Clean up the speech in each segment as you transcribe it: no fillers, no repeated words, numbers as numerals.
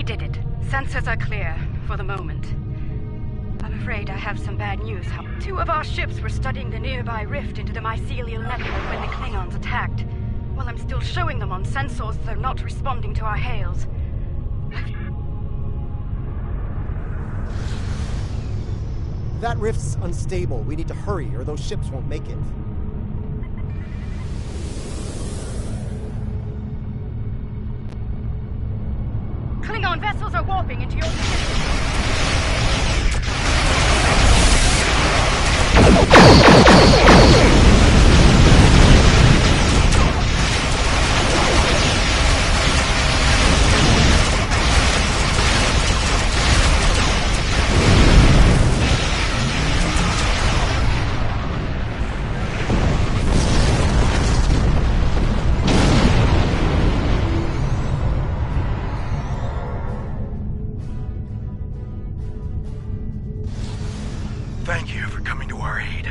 We did it. Sensors are clear, for the moment. I'm afraid I have some bad news. 2 of our ships were studying the nearby rift into the mycelial network when the Klingons attacked. While I'm still showing them on sensors, they're not responding to our hails. That rift's unstable. We need to hurry, or those ships won't make it. Klingon vessels are warping into your position. Thank you for coming to our aid.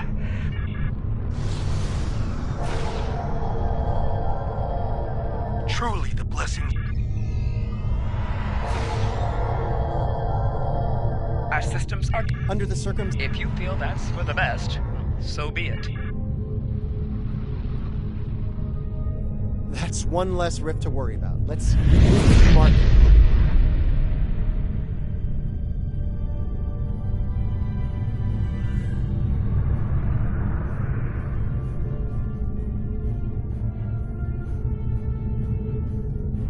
Truly the blessings. Our systems are Under the circumstances. If you feel that's for the best, so be it. That's one less rift to worry about. Let's move to market.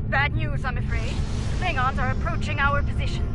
Bad news, I'm afraid. Klingons are approaching our position.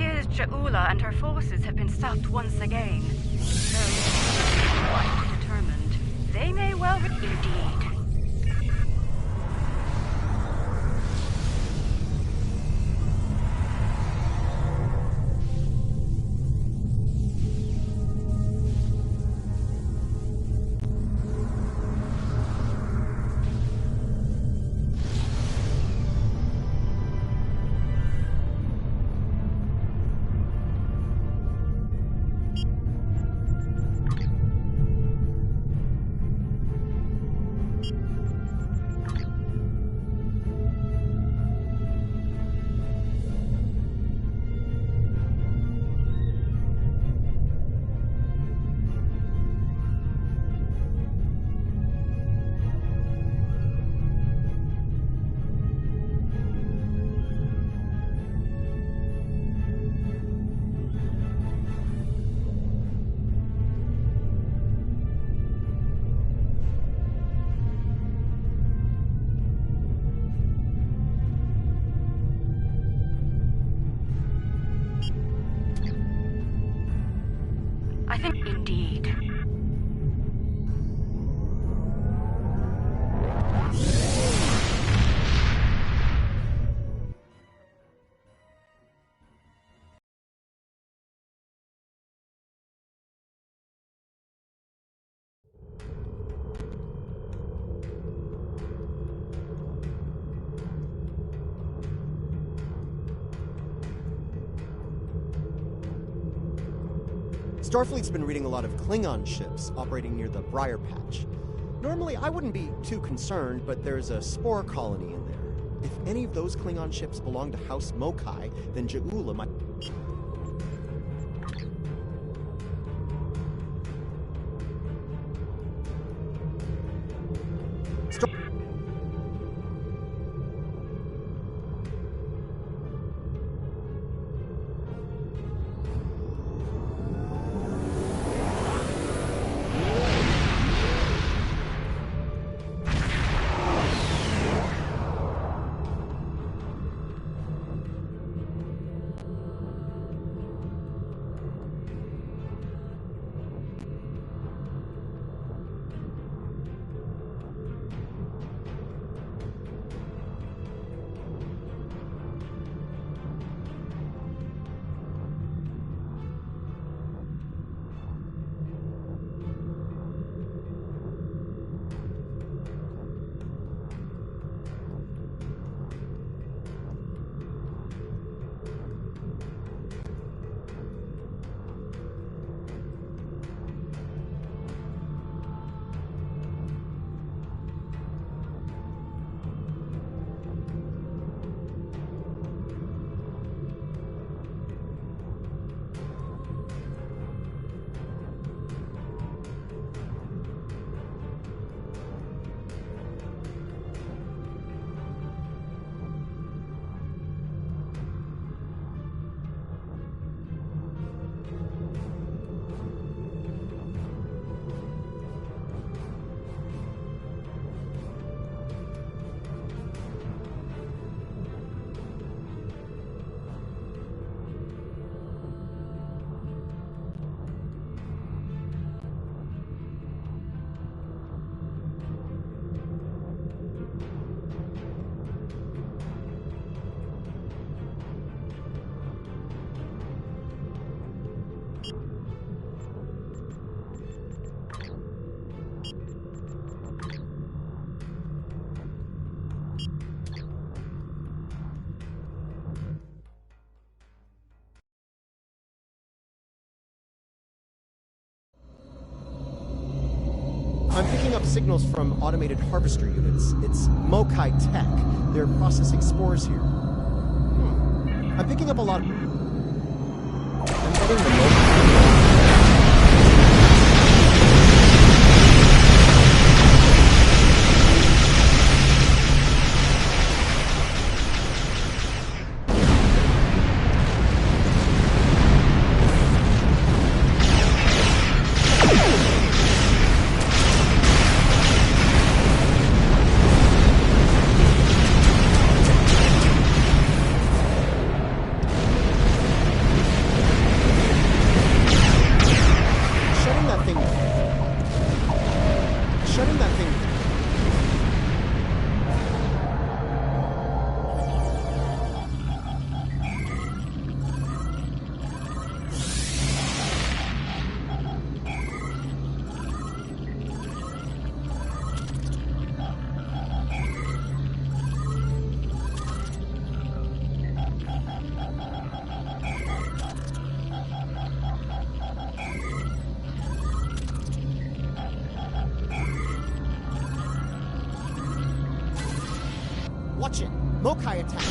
appears Ja'ula and her forces have been stopped once again. Though, quite determined. They may well indeed. I think indeed. Starfleet's been reading a lot of Klingon ships operating near the Briar Patch. Normally, I wouldn't be too concerned, but there's a spore colony in there. If any of those Klingon ships belong to House Mokai, then Ja'ula might... I'm picking up signals from automated harvester units. It's Mokai Tech. They're processing spores here. I'm picking up a lot of... I'm getting the Mokai... Mokai attack.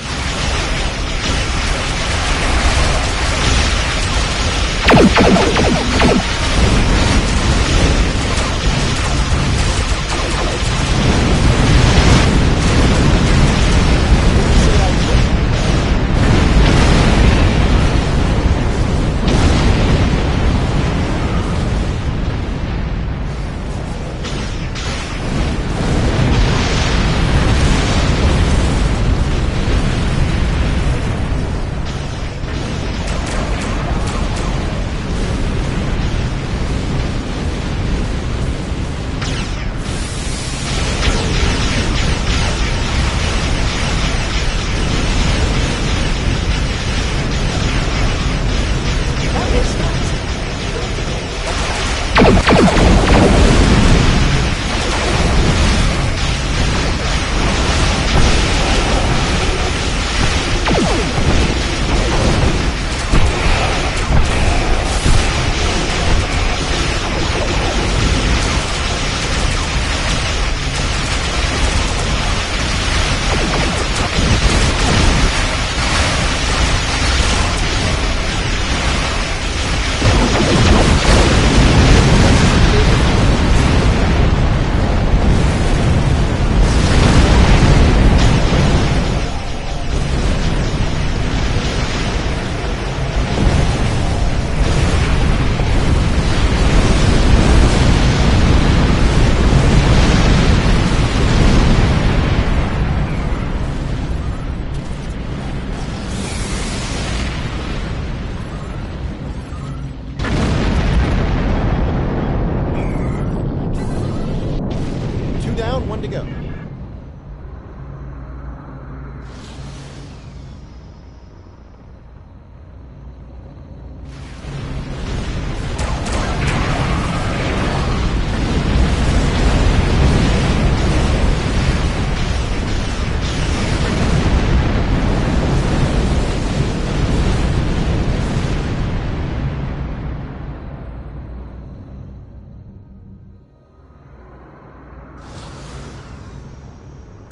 One to go.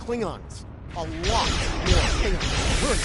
Klingons. A lot more Klingons. We're in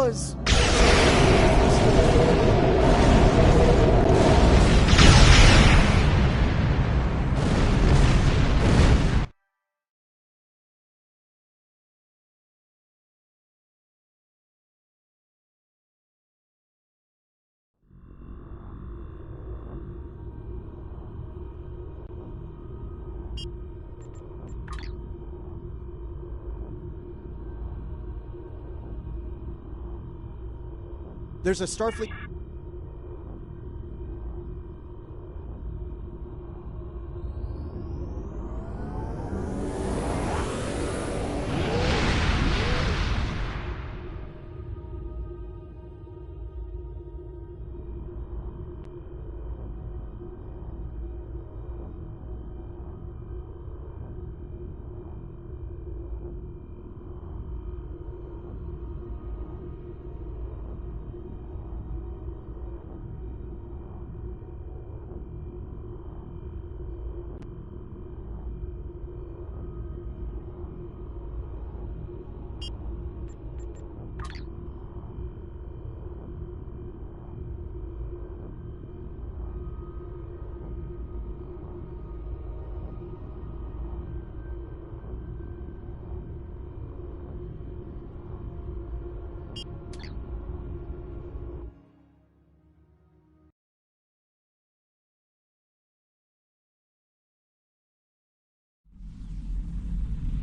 was... There's a Starfleet...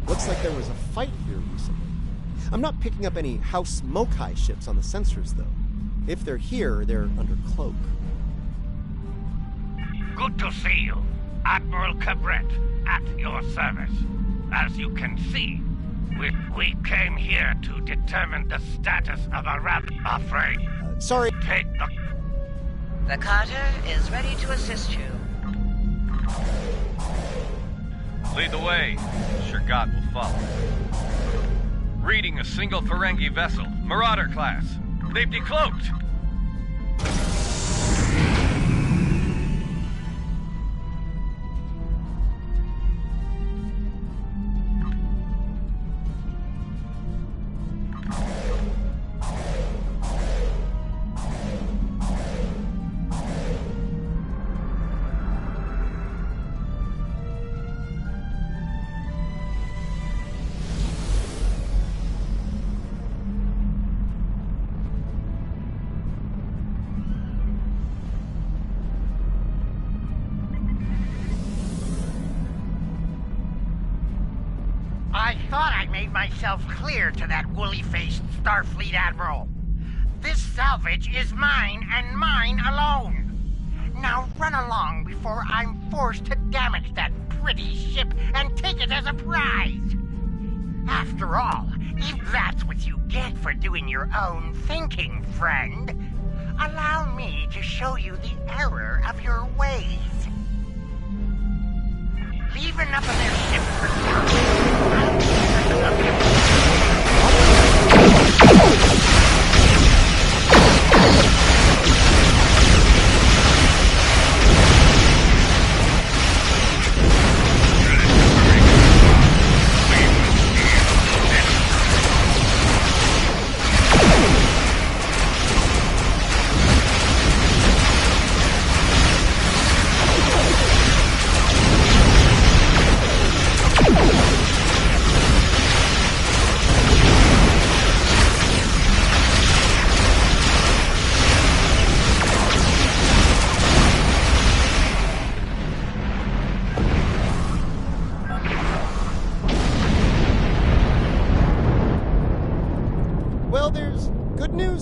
Looks like there was a fight here recently. I'm not picking up any House Mokai ships on the sensors, though. If they're here, they're under cloak. Good to see you. Admiral Cabret, at your service. As you can see, we came here to determine the status of a rather afraid. Sorry. Take the... The Carter is ready to assist you. Lead the way. Sure God will follow. Reading a single Ferengi vessel, Marauder class. They've decloaked. I thought I made myself clear to that woolly-faced Starfleet Admiral. This salvage is mine and mine alone. Now run along before I'm forced to damage that pretty ship and take it as a prize. After all, if that's what you get for doing your own thinking, friend, allow me to show you the error of your ways. Leave enough of their ship for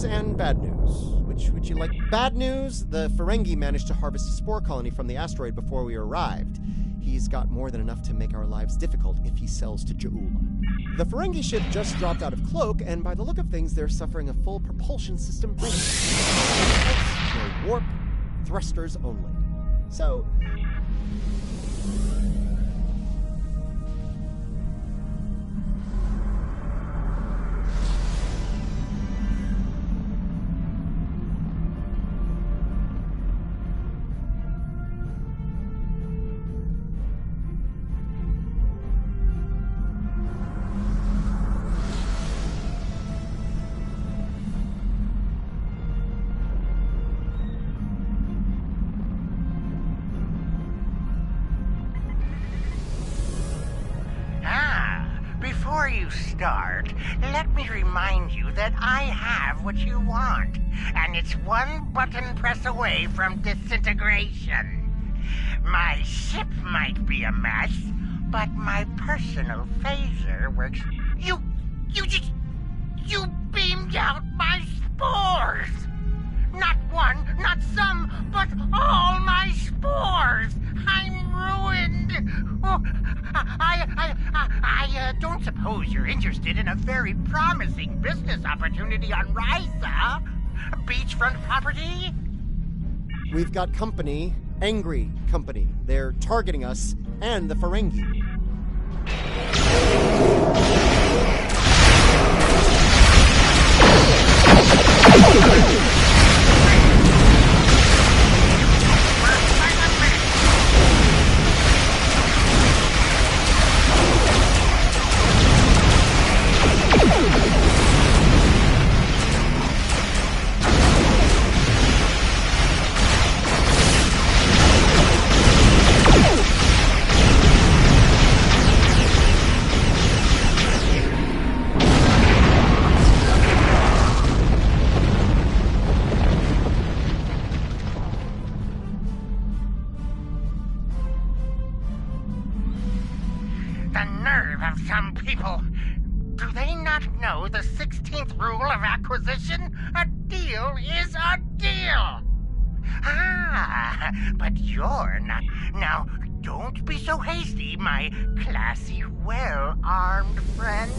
and bad news. Which would you like? Bad news, the Ferengi managed to harvest a spore colony from the asteroid before we arrived. He's got more than enough to make our lives difficult if he sells to Ja'ula. The Ferengi ship just dropped out of cloak, and by the look of things, they're suffering a full propulsion system break. No warp, thrusters only. So... before you start, let me remind you that I have what you want, and it's one button press away from disintegration. My ship might be a mess, but my personal phaser works. You beamed out my spores! Not one, not some, but all my spores! I'm ruined! Oh, I don't suppose you're interested in a very promising business opportunity on Ryza? Beachfront property? We've got company, angry company. They're targeting us and the Ferengi. The nerve of some people. Do they not know the 16th rule of acquisition? A deal is a deal. Ah, but you're not. Now, don't be so hasty, my classy, well-armed friend.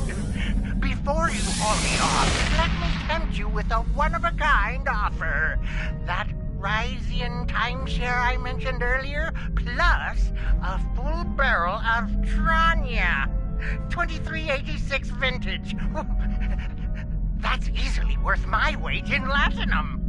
Before you haul me off, let me tempt you with a one-of-a-kind offer. That Ryzian timeshare I mentioned earlier, plus a full barrel of Tranya. 2386 vintage. That's easily worth my weight in latinum.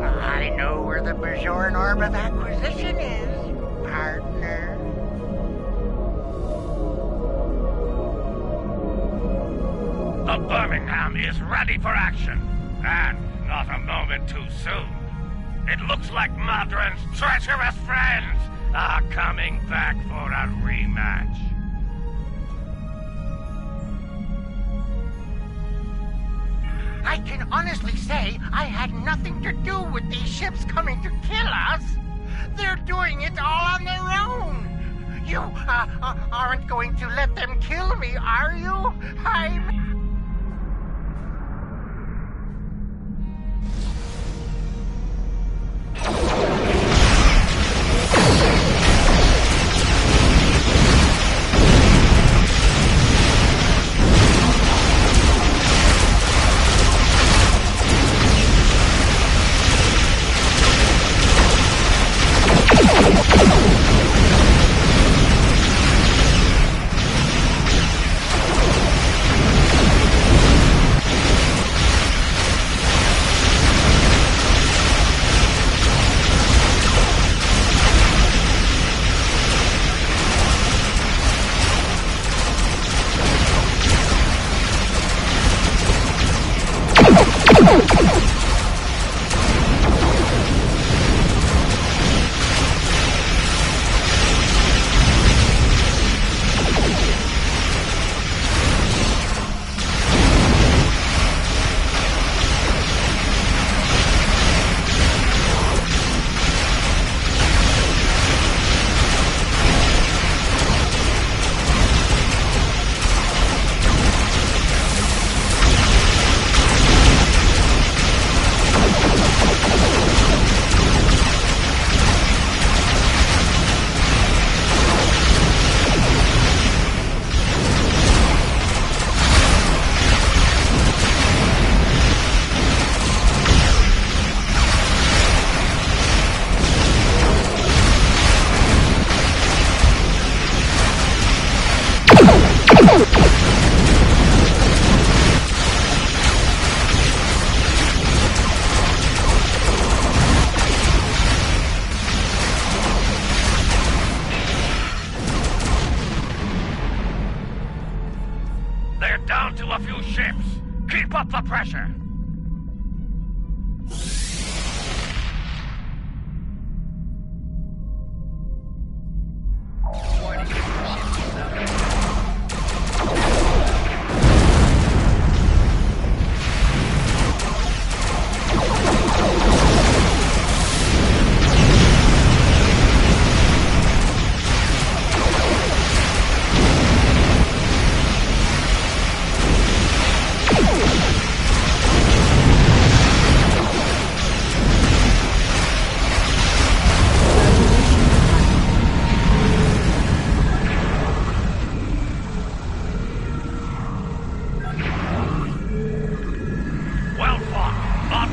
I know where the Bajoran orb of acquisition is, partner. The Birmingham is ready for action, and not a moment too soon. It looks like Madron's treacherous friends are coming back for a rematch. I can honestly say I had nothing to do with these ships coming to kill us. They're doing it all on their own. You aren't going to let them kill me, are you?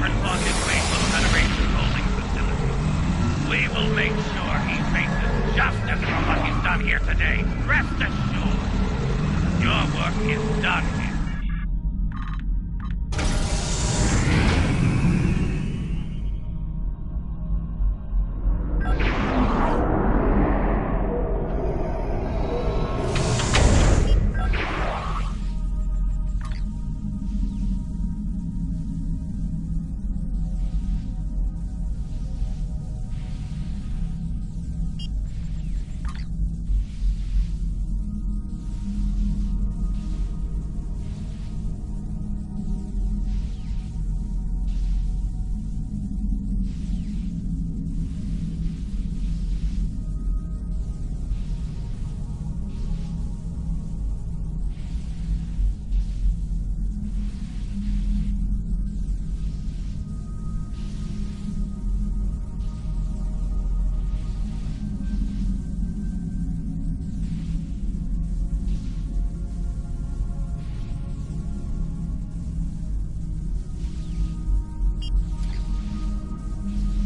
Modron's on his way to a Federation holding facility. We will make sure he faces justice for what he's done here today. Rest assured, your work is done here.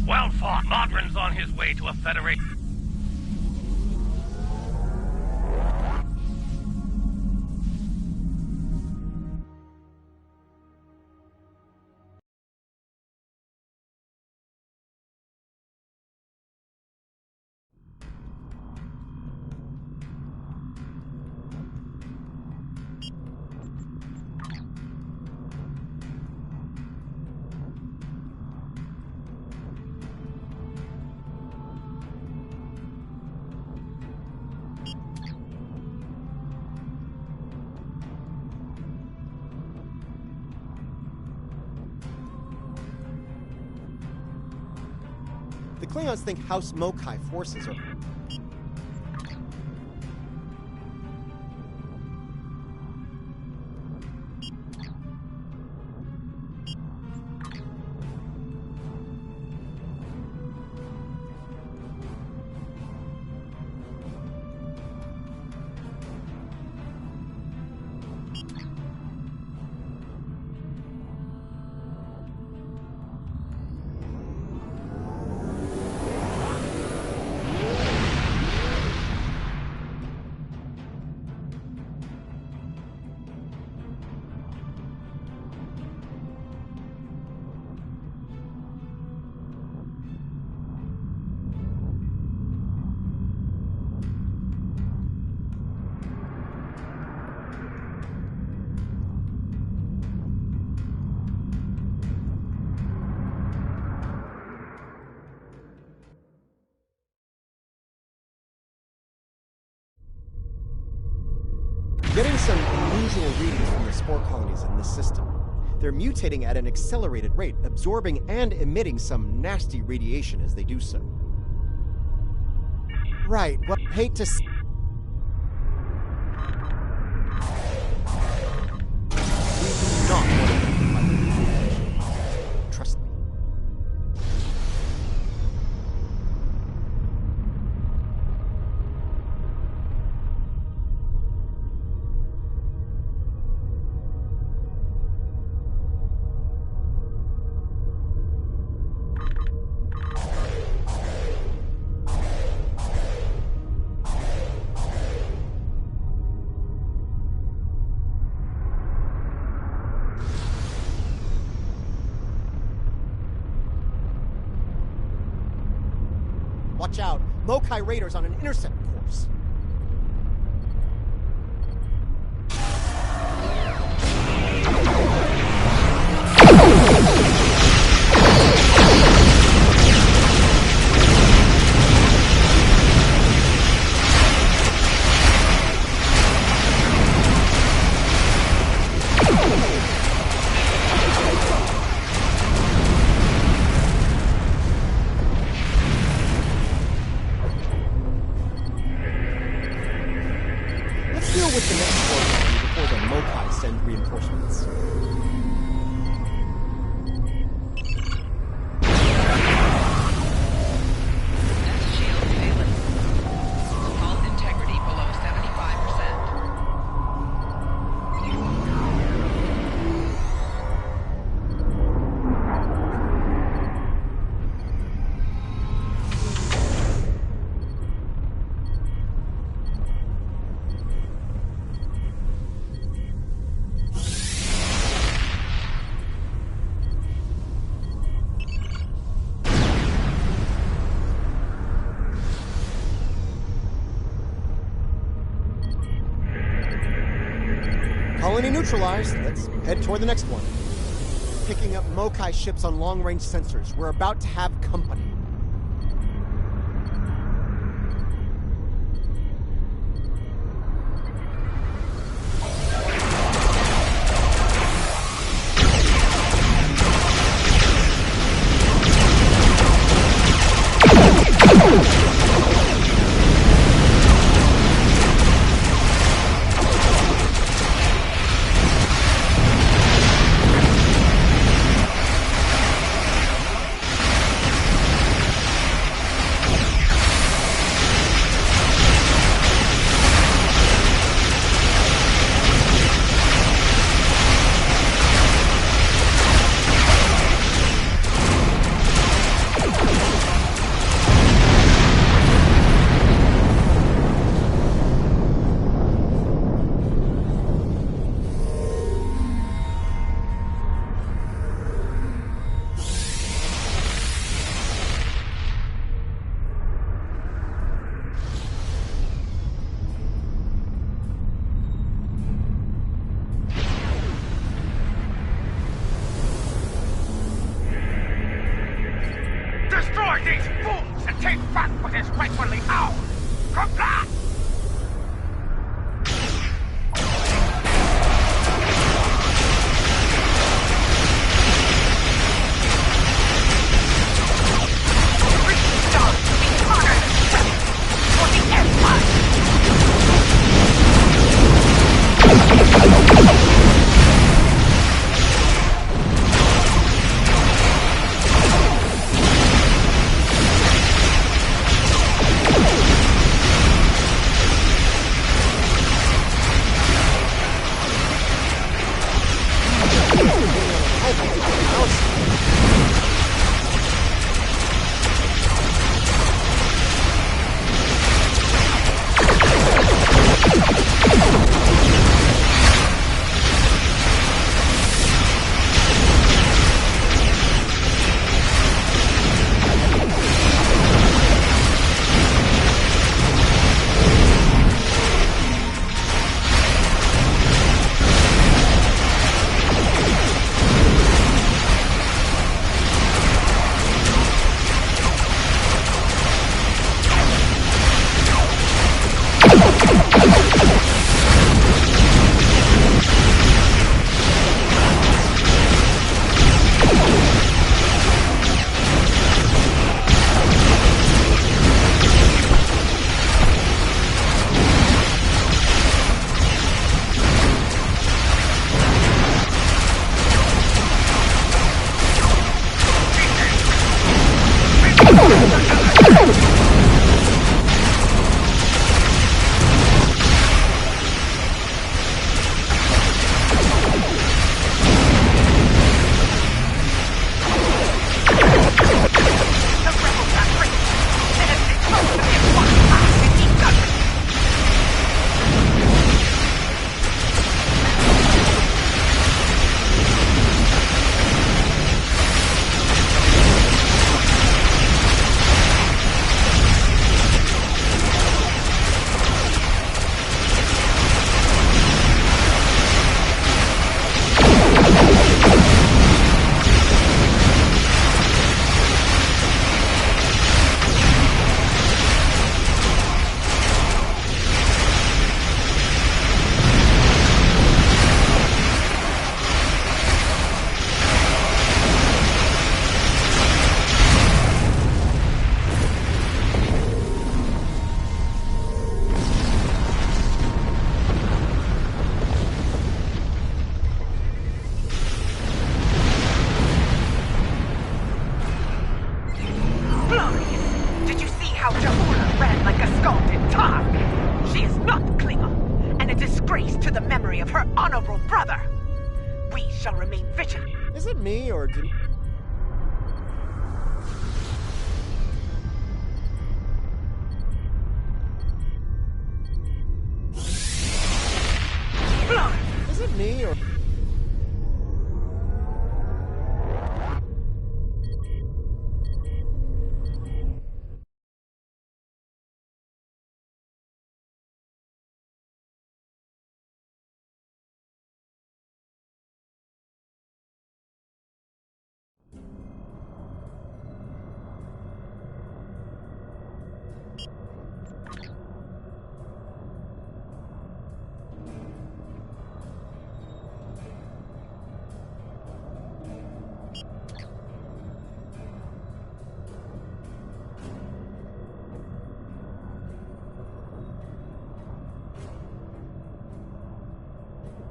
Well fought. Modron's on his way to a Federation. The Klingons think House Mokai forces are... Getting some unusual readings from the spore colonies in this system. They're mutating at an accelerated rate, absorbing and emitting some nasty radiation as they do so. Right, well, hate to... We do not want to be by the radiation. Trust me. Watch out! Mokai Raiders on an intercept course. neutralized. Let's head toward the next one. Picking up Mokai ships on long-range sensors. We're about to have company. Destroy these fools and take back what is rightfully ours! Comply! Restart the honor for the Empire! of her honorable brother. We shall remain vigilant. Is it me, or did... Is it me, or...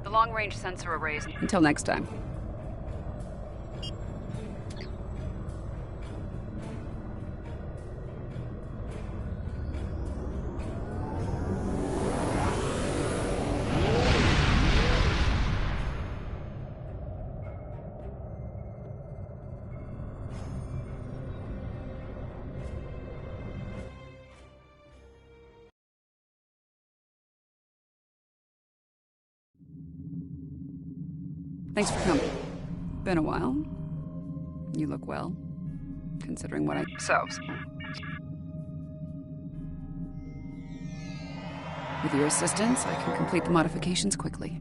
The long-range sensor arrays. Until next time. Thanks for coming. Been a while. You look well, considering what I... So... With your assistance, I can complete the modifications quickly.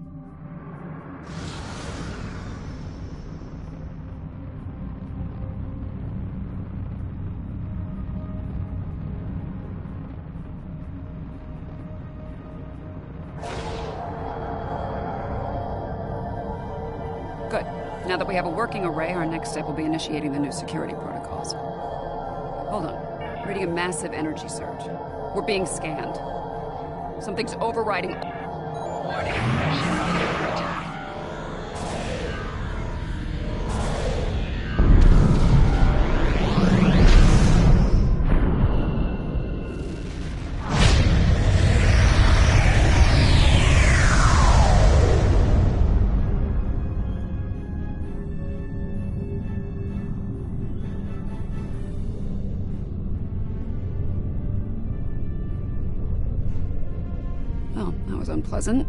Good. Now that we have a working array, our next step will be initiating the new security protocols. Hold on. Reading a massive energy surge. We're being scanned. Something's overriding... Well, that was unpleasant.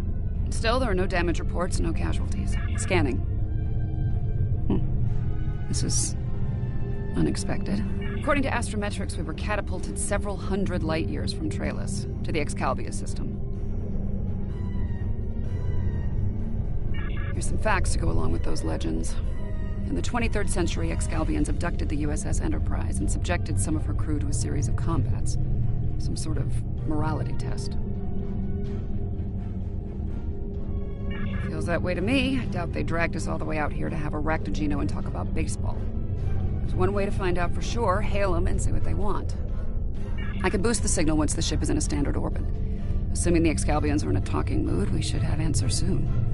Still, there are no damage reports, no casualties. Scanning. This is... unexpected. According to astrometrics, we were catapulted several hundred light years from Trailus to the Excalibur system. Here's some facts to go along with those legends. In the 23rd century, Excalbians abducted the USS Enterprise and subjected some of her crew to a series of combats. Some sort of morality test. Feels that way to me. I doubt they dragged us all the way out here to have a Ractogino and talk about baseball. There's one way to find out for sure. Hail them and say what they want. I can boost the signal once the ship is in a standard orbit. Assuming the Excalbians are in a talking mood, we should have answers soon.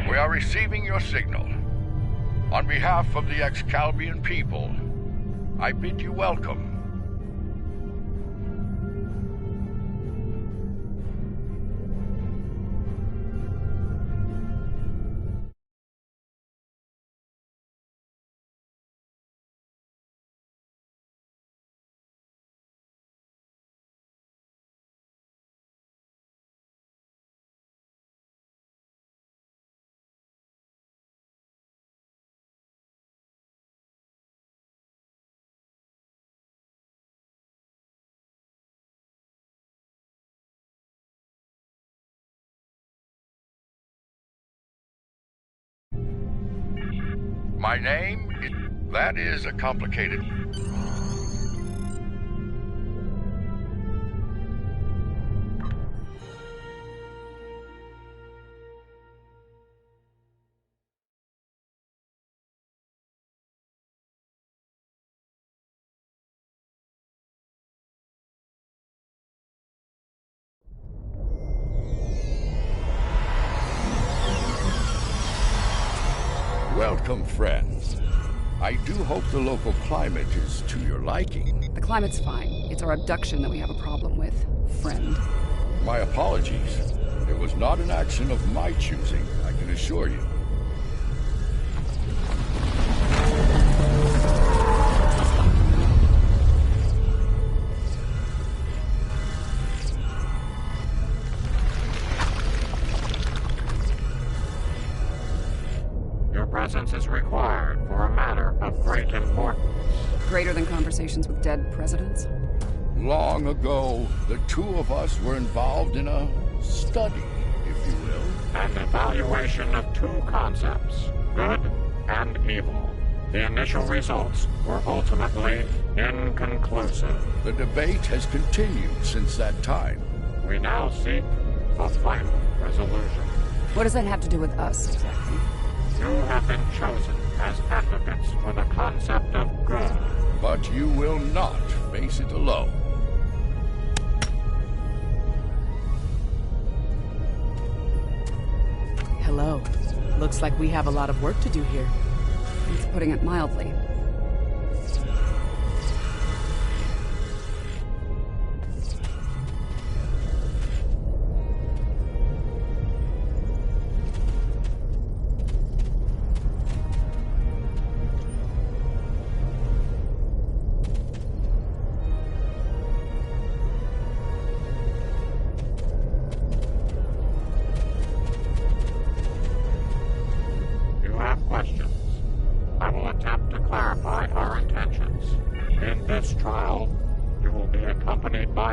We are receiving your signal. On behalf of the Excalbian people, I bid you welcome. My name is... That is a complicated... Welcome, friends. I do hope the local climate is to your liking. The climate's fine. It's our abduction that we have a problem with, friend. My apologies. It was not an action of my choosing, I can assure you. Your presence is required for a matter of great importance. greater than conversations with dead presidents? Long ago, the two of us were involved in a study, if you will. An evaluation of two concepts, good and evil. The initial results were ultimately inconclusive. The debate has continued since that time. We now seek a final resolution. What does that have to do with us, exactly? You have been chosen as advocates for the concept of good. But you will not face it alone. Hello. Looks like we have a lot of work to do here. It's putting it mildly.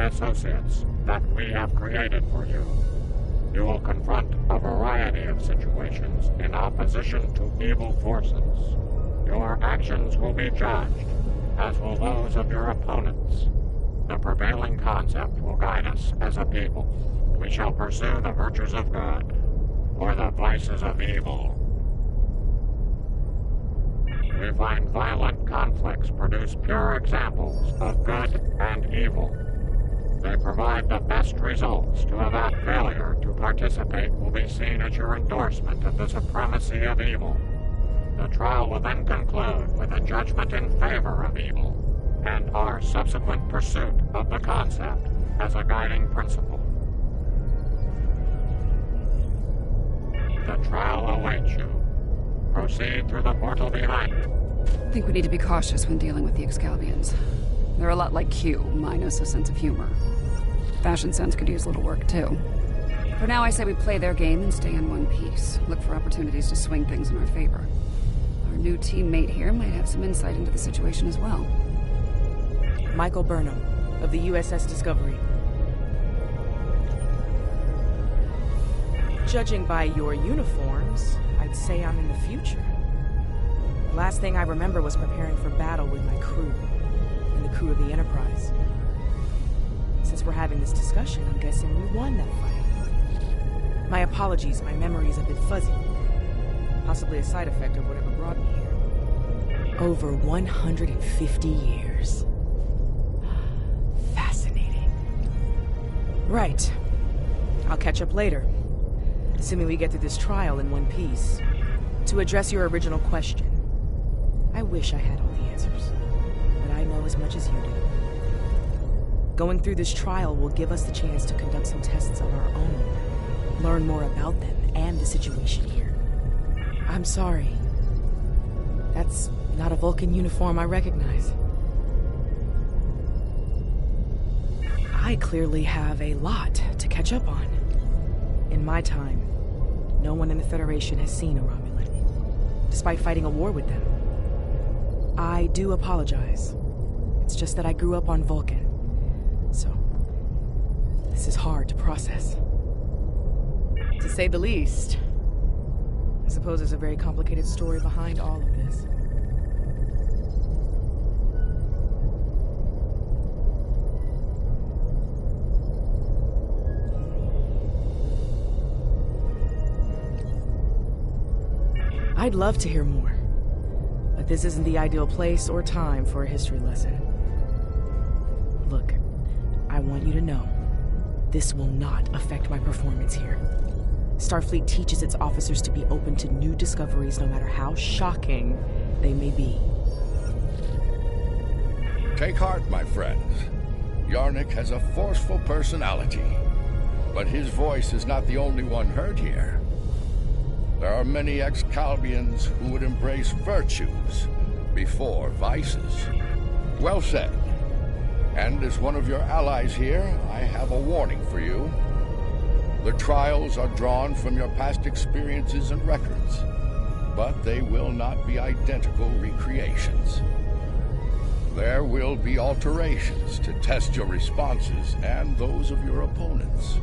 Associates that we have created for you. You will confront a variety of situations in opposition to evil forces. Your actions will be judged, as will those of your opponents. The prevailing concept will guide us as a people. We shall pursue the virtues of good, or the vices of evil. We find violent conflicts produce pure examples of good and evil. They provide the best results to avert failure to participate will be seen as your endorsement of the supremacy of evil. The trial will then conclude with a judgment in favor of evil, and our subsequent pursuit of the concept as a guiding principle. The trial awaits you. Proceed through the portal behind you. I think we need to be cautious when dealing with the Excalbians. They're a lot like Q, minus a sense of humor. Fashion sense could use a little work, too. For now, I say we play their game and stay in one piece. Look for opportunities to swing things in our favor. Our new teammate here might have some insight into the situation as well. Michael Burnham, of the USS Discovery. Judging by your uniforms, I'd say I'm in the future. The last thing I remember was preparing for battle with my crew, and the crew of the Enterprise. Since we're having this discussion, I'm guessing we won that fight. My apologies, my memory is a bit fuzzy. Possibly a side effect of whatever brought me here. Over 150 years. Fascinating. Right. I'll catch up later. Assuming we get through this trial in one piece. To address your original question, I wish I had all the answers. But I know as much as you do. Going through this trial will give us the chance to conduct some tests on our own. Learn more about them and the situation here. I'm sorry. That's not a Vulcan uniform I recognize. I clearly have a lot to catch up on. In my time, no one in the Federation has seen a Romulan, despite fighting a war with them. I do apologize. It's just that I grew up on Vulcan. So, this is hard to process. To say the least. I suppose there's a very complicated story behind all of this. I'd love to hear more, but this isn't the ideal place or time for a history lesson. Look, I want you to know, this will not affect my performance here. Starfleet teaches its officers to be open to new discoveries no matter how shocking they may be. Take heart, my friends. Yarnik has a forceful personality, but his voice is not the only one heard here. There are many Excalbians who would embrace virtues before vices. Well said. And as one of your allies here, I have a warning for you. The trials are drawn from your past experiences and records, but they will not be identical recreations. There will be alterations to test your responses and those of your opponents.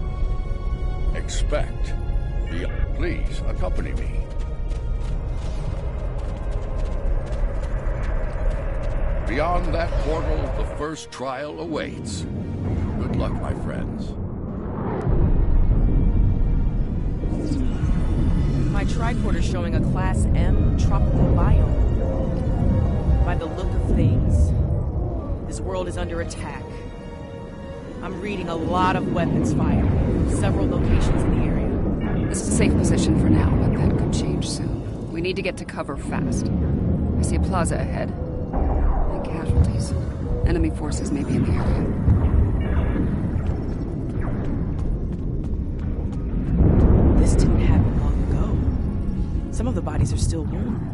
Expect. Please accompany me. Beyond that portal, the first trial awaits. Good luck, my friends. My tricorder's showing a Class M tropical biome. By the look of things, this world is under attack. I'm reading a lot of weapons fire, several locations in the area. This is a safe position for now, but that could change soon. We need to get to cover fast. I see a plaza ahead. And casualties. Enemy forces may be in the area. This didn't happen long ago. Some of the bodies are still warm.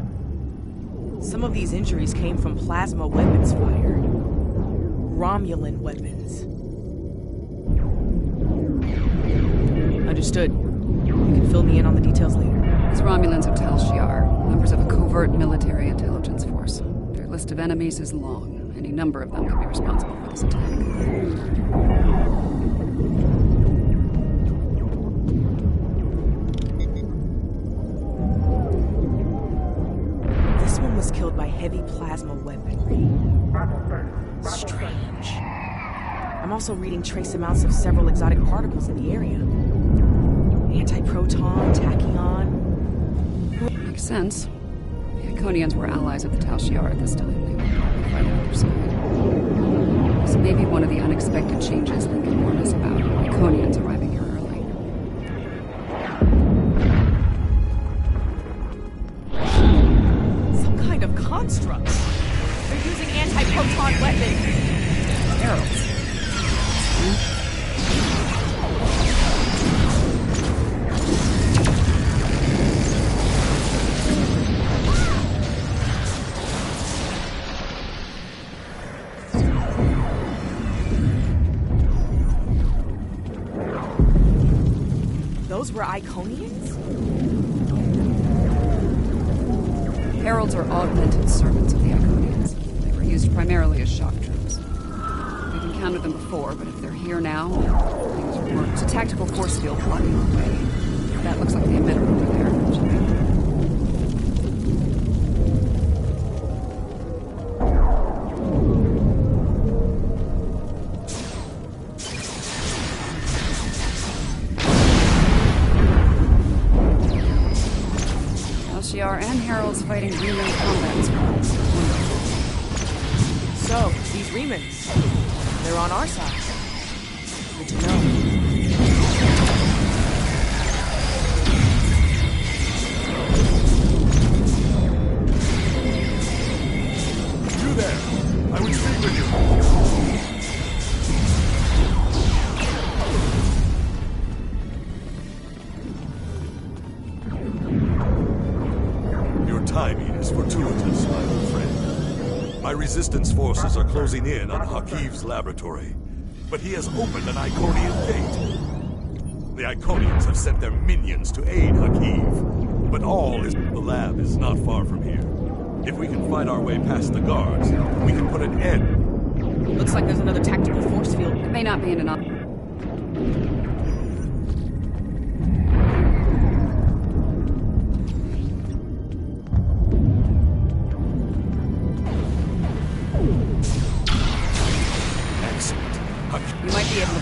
Some of these injuries came from plasma weapons fired. Romulan weapons. Understood. You can fill me in on the details later. These Romulans are Tal Shiar, members of a covert military intelligence force. Their list of enemies is long. Any number of them could be responsible for this attack. This one was killed by heavy plasma weaponry. Strange. I'm also reading trace amounts of several exotic particles in the area. Antiproton, tachyon. Makes sense. The Iconians were allies of the Tal Shiar at this time. They were probably fighting on their side. This may be one of the unexpected changes Lincoln warned us about. Iconians arriving here early. Some kind of construct. They're using antiproton weapons. Heralds. Those were Iconians? Heralds are augmented servants of the Iconians. They were used primarily as shock troops. We've encountered them before, but if they're here now, things are worse. It's a tactical force field blocking our way. That looks like the emitter over there. And Heralds fighting Reman combat squads. Wonderful. So, these Remans, they're on our side. Good to know. You there! I would speak with you! Timing is fortuitous, my old friend. My resistance forces are closing in on Hakiv's laboratory, but he has opened an Iconian gate. The Iconians have sent their minions to aid Hakiv, but the lab is not far from here. If we can fight our way past the guards, we can put an end. Looks like there's another tactical force field. It may not be in an You might be able to...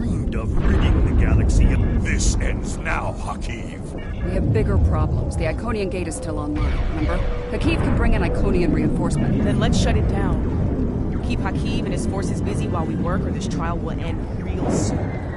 dreamed of ridding the galaxy of... This ends now, Hakiv. We have bigger problems. The Iconian gate is still online, remember? Hakiv can bring in Iconian reinforcement. Then let's shut it down. Keep Hakiv and his forces busy while we work, or this trial will end real soon.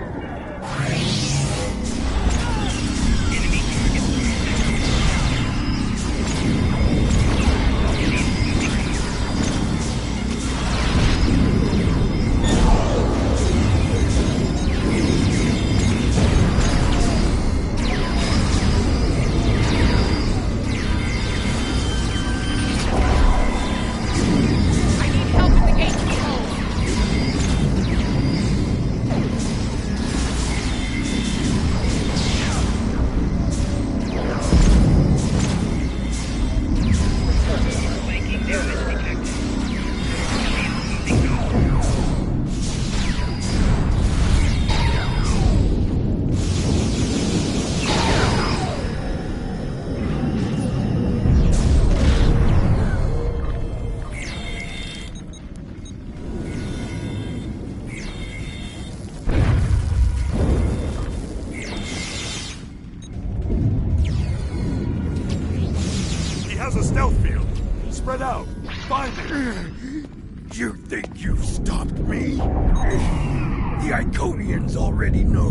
You think you've stopped me? The Iconians already know.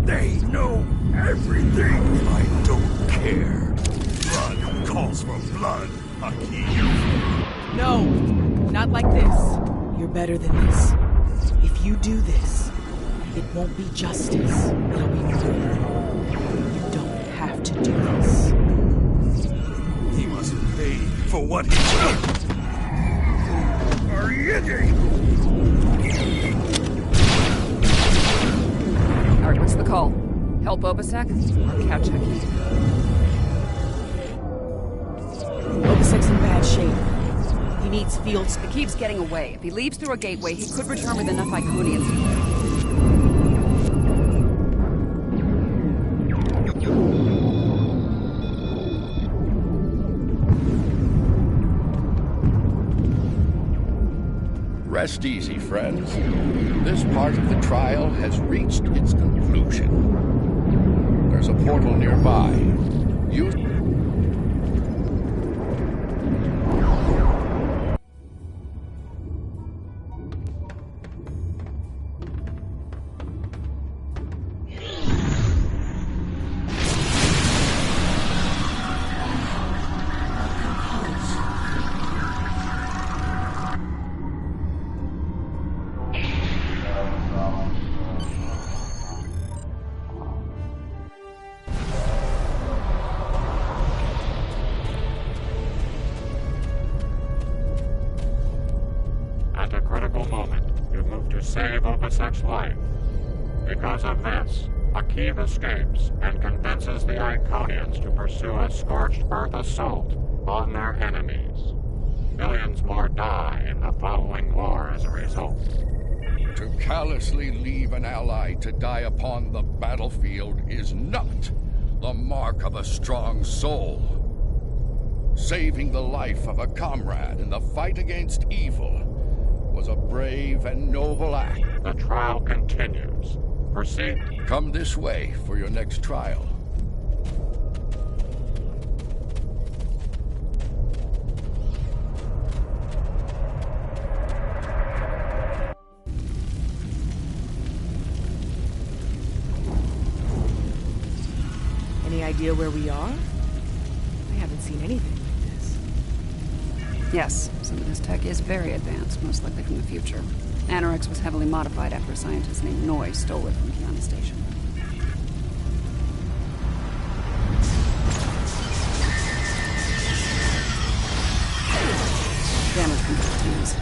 They know everything. I don't care. Blood calls for blood, Hakiv. No, not like this. You're better than this. If you do this, it won't be justice. It'll be murder. You don't have to do this. He must pay for what he did. Alright, what's the call? Help Obasek? Or catch Hakiv? Obasek's in bad shape. He needs fields. Hakiv's getting away. If he leaves through a gateway, he could return with enough Iconians to clear. Rest easy, friends. This part of the trial has reached its conclusion. There's a portal nearby. Use... At a critical moment, you move to save Obasek's life. Because of this, Hakiv escapes and convinces the Iconians to pursue a scorched earth assault on their enemies. Millions more die in the following war as a result. To callously leave an ally to die upon the battlefield is not the mark of a strong soul. Saving the life of a comrade in the fight against evil was a brave and noble act. The trial continues. Proceed. Come this way for your next trial. Any idea where we are? I haven't seen anything like this. Yes, some of this tech is very advanced, most likely from the future. Anorex was heavily modified after a scientist named Noy stole it from Kiana Station. Damage control teams.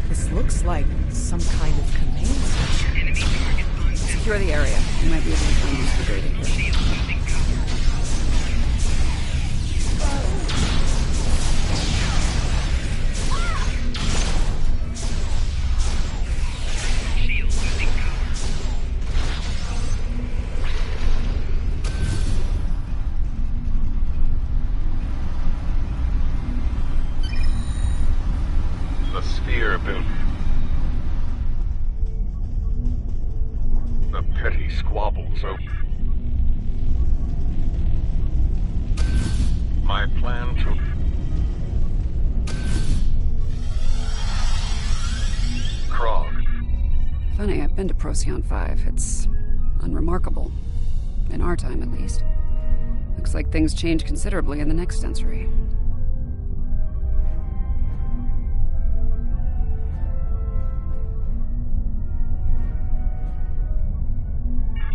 This looks like some kind of command station. Secure the area. You might be able to find useful data here. So, my plan to... Krog. Funny, I've been to Procyon 5. It's unremarkable. In our time, at least. Looks like things change considerably in the next century.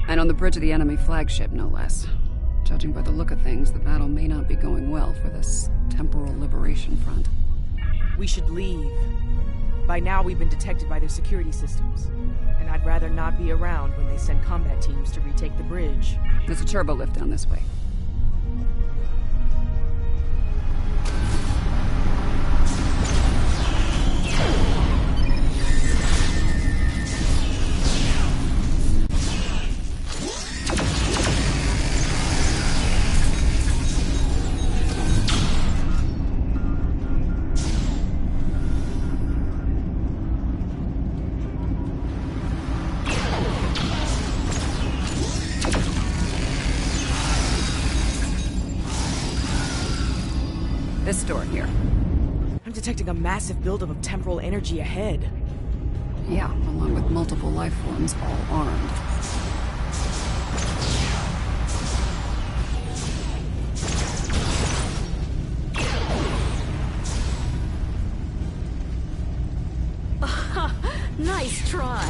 And on the bridge of the enemy flagship, no less. Judging by the look of things, the battle may not be going well for this temporal liberation front. We should leave. By now, we've been detected by their security systems. And I'd rather not be around when they send combat teams to retake the bridge. There's a turbo lift down this way. This door here. I'm detecting a massive buildup of temporal energy ahead. Yeah, along with multiple life forms, all armed. Nice try.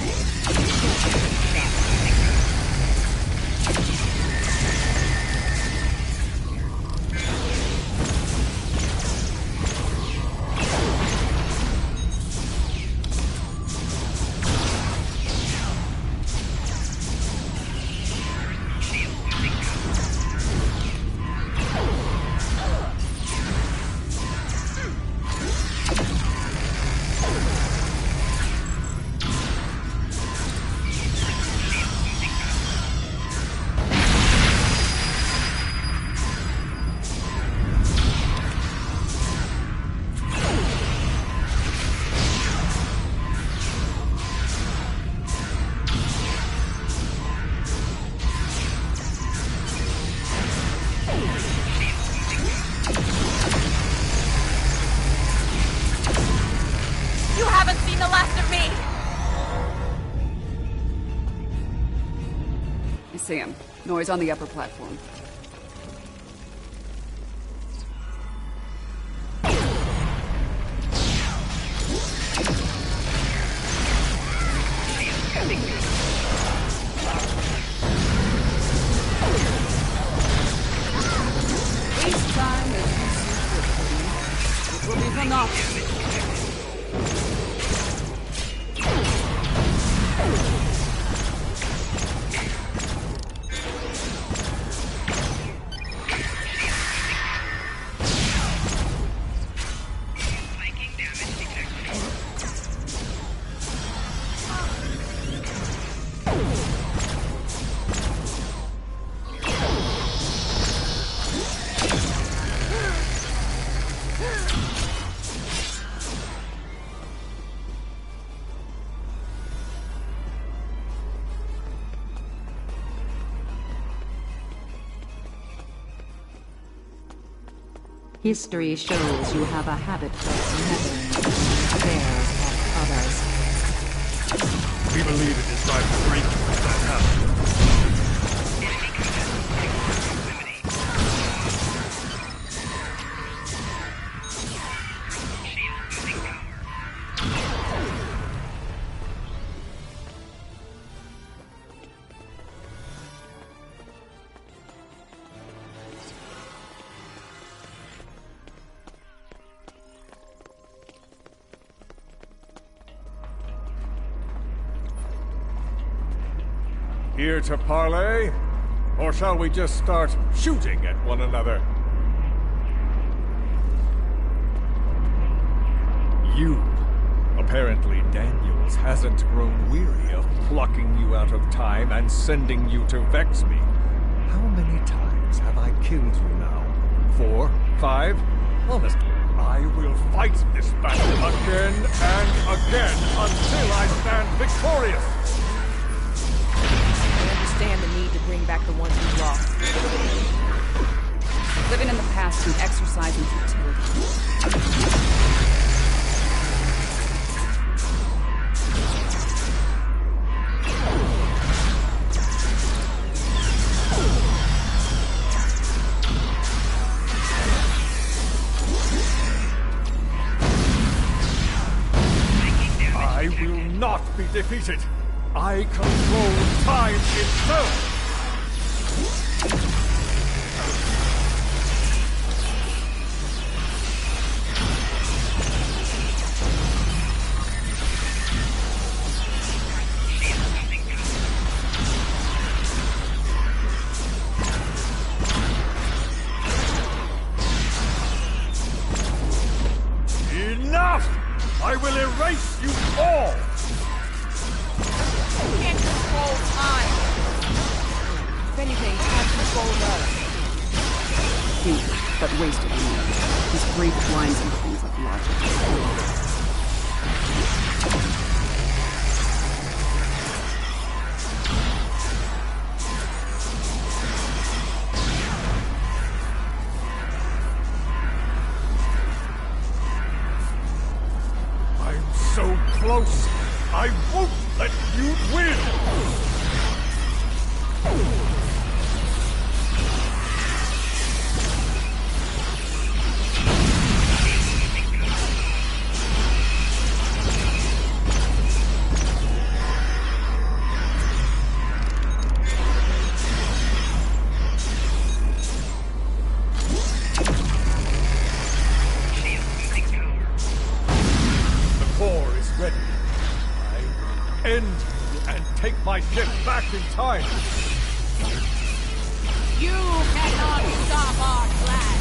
See him. Noise on the upper platform. Waste time is useless. It will be phenomenal. History shows you have a habit of meddling in the affairs of others. We believe it is time to break that habit. Here to parley? Or shall we just start shooting at one another? You. Apparently Daniels hasn't grown weary of plucking you out of time and sending you to vex me. How many times have I killed you now? 4? 5? Honestly, I will fight this battle again and again until I stand victorious! I understand the need to bring back the ones we lost. Living in the past and exercising futility. I will not be defeated. I control time itself. Enough! I will erase you all! You can't control time. If anything, time controls us. Think, but wasted on you. His brief blinds into things like logic. So close, I won't let you win! End you and take my ship back in time! You cannot stop our plan!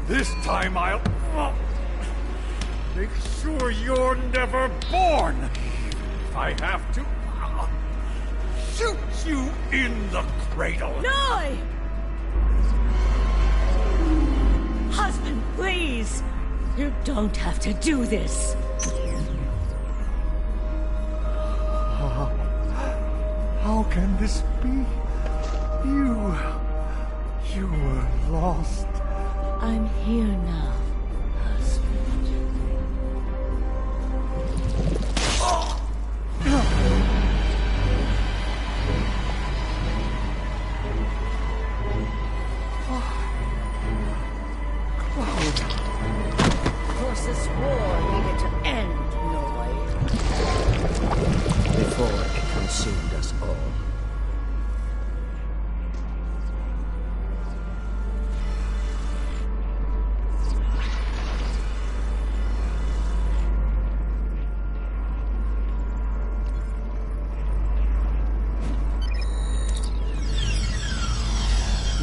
This time I'll make sure you're never born. If I have to, shoot you in the cradle. No! Husband, please! You don't have to do this. How can this be? You were lost. I'm here now, husband. Of course, this war needed to end, Noy. Before it consumed us all.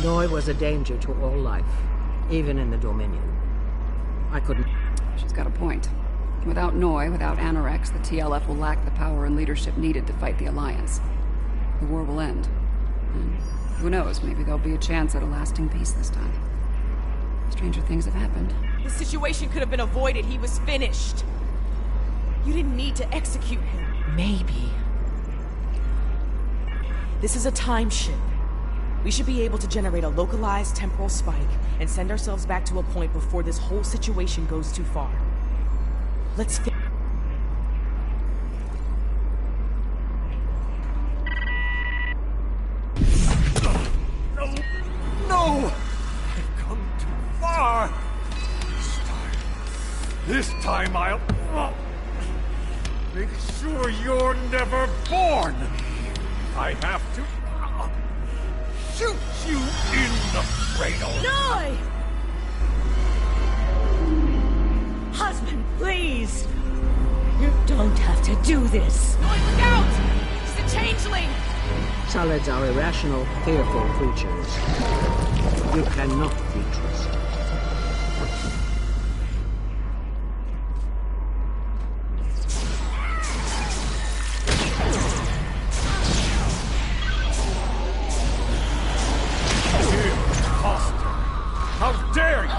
Noy was a danger to all life, even in the Dominion. I couldn't... She's got a point. Without Noy, without Anorex, the TLF will lack the power and leadership needed to fight the Alliance. The war will end. And who knows, maybe there'll be a chance at a lasting peace this time. Stranger things have happened. The situation could have been avoided. He was finished. You didn't need to execute him. Maybe. This is a time ship. We should be able to generate a localized temporal spike and send ourselves back to a point before this whole situation goes too far. Let's fi- No! This time I'll make sure you're never born. I have to shoot you in the cradle. No! Husband, please! You don't have to do this. Look out! He's a changeling! Solids are irrational, fearful creatures. You cannot be trusted. How dare you!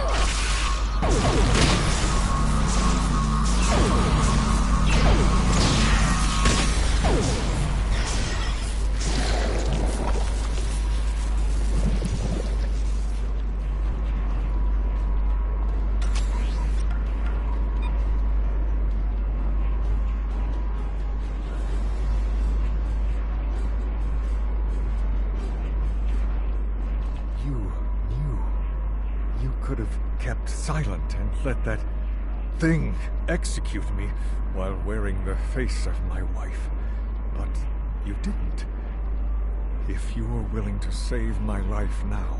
Could have kept silent and let that thing execute me while wearing the face of my wife. But you didn't. If you are willing to save my life now,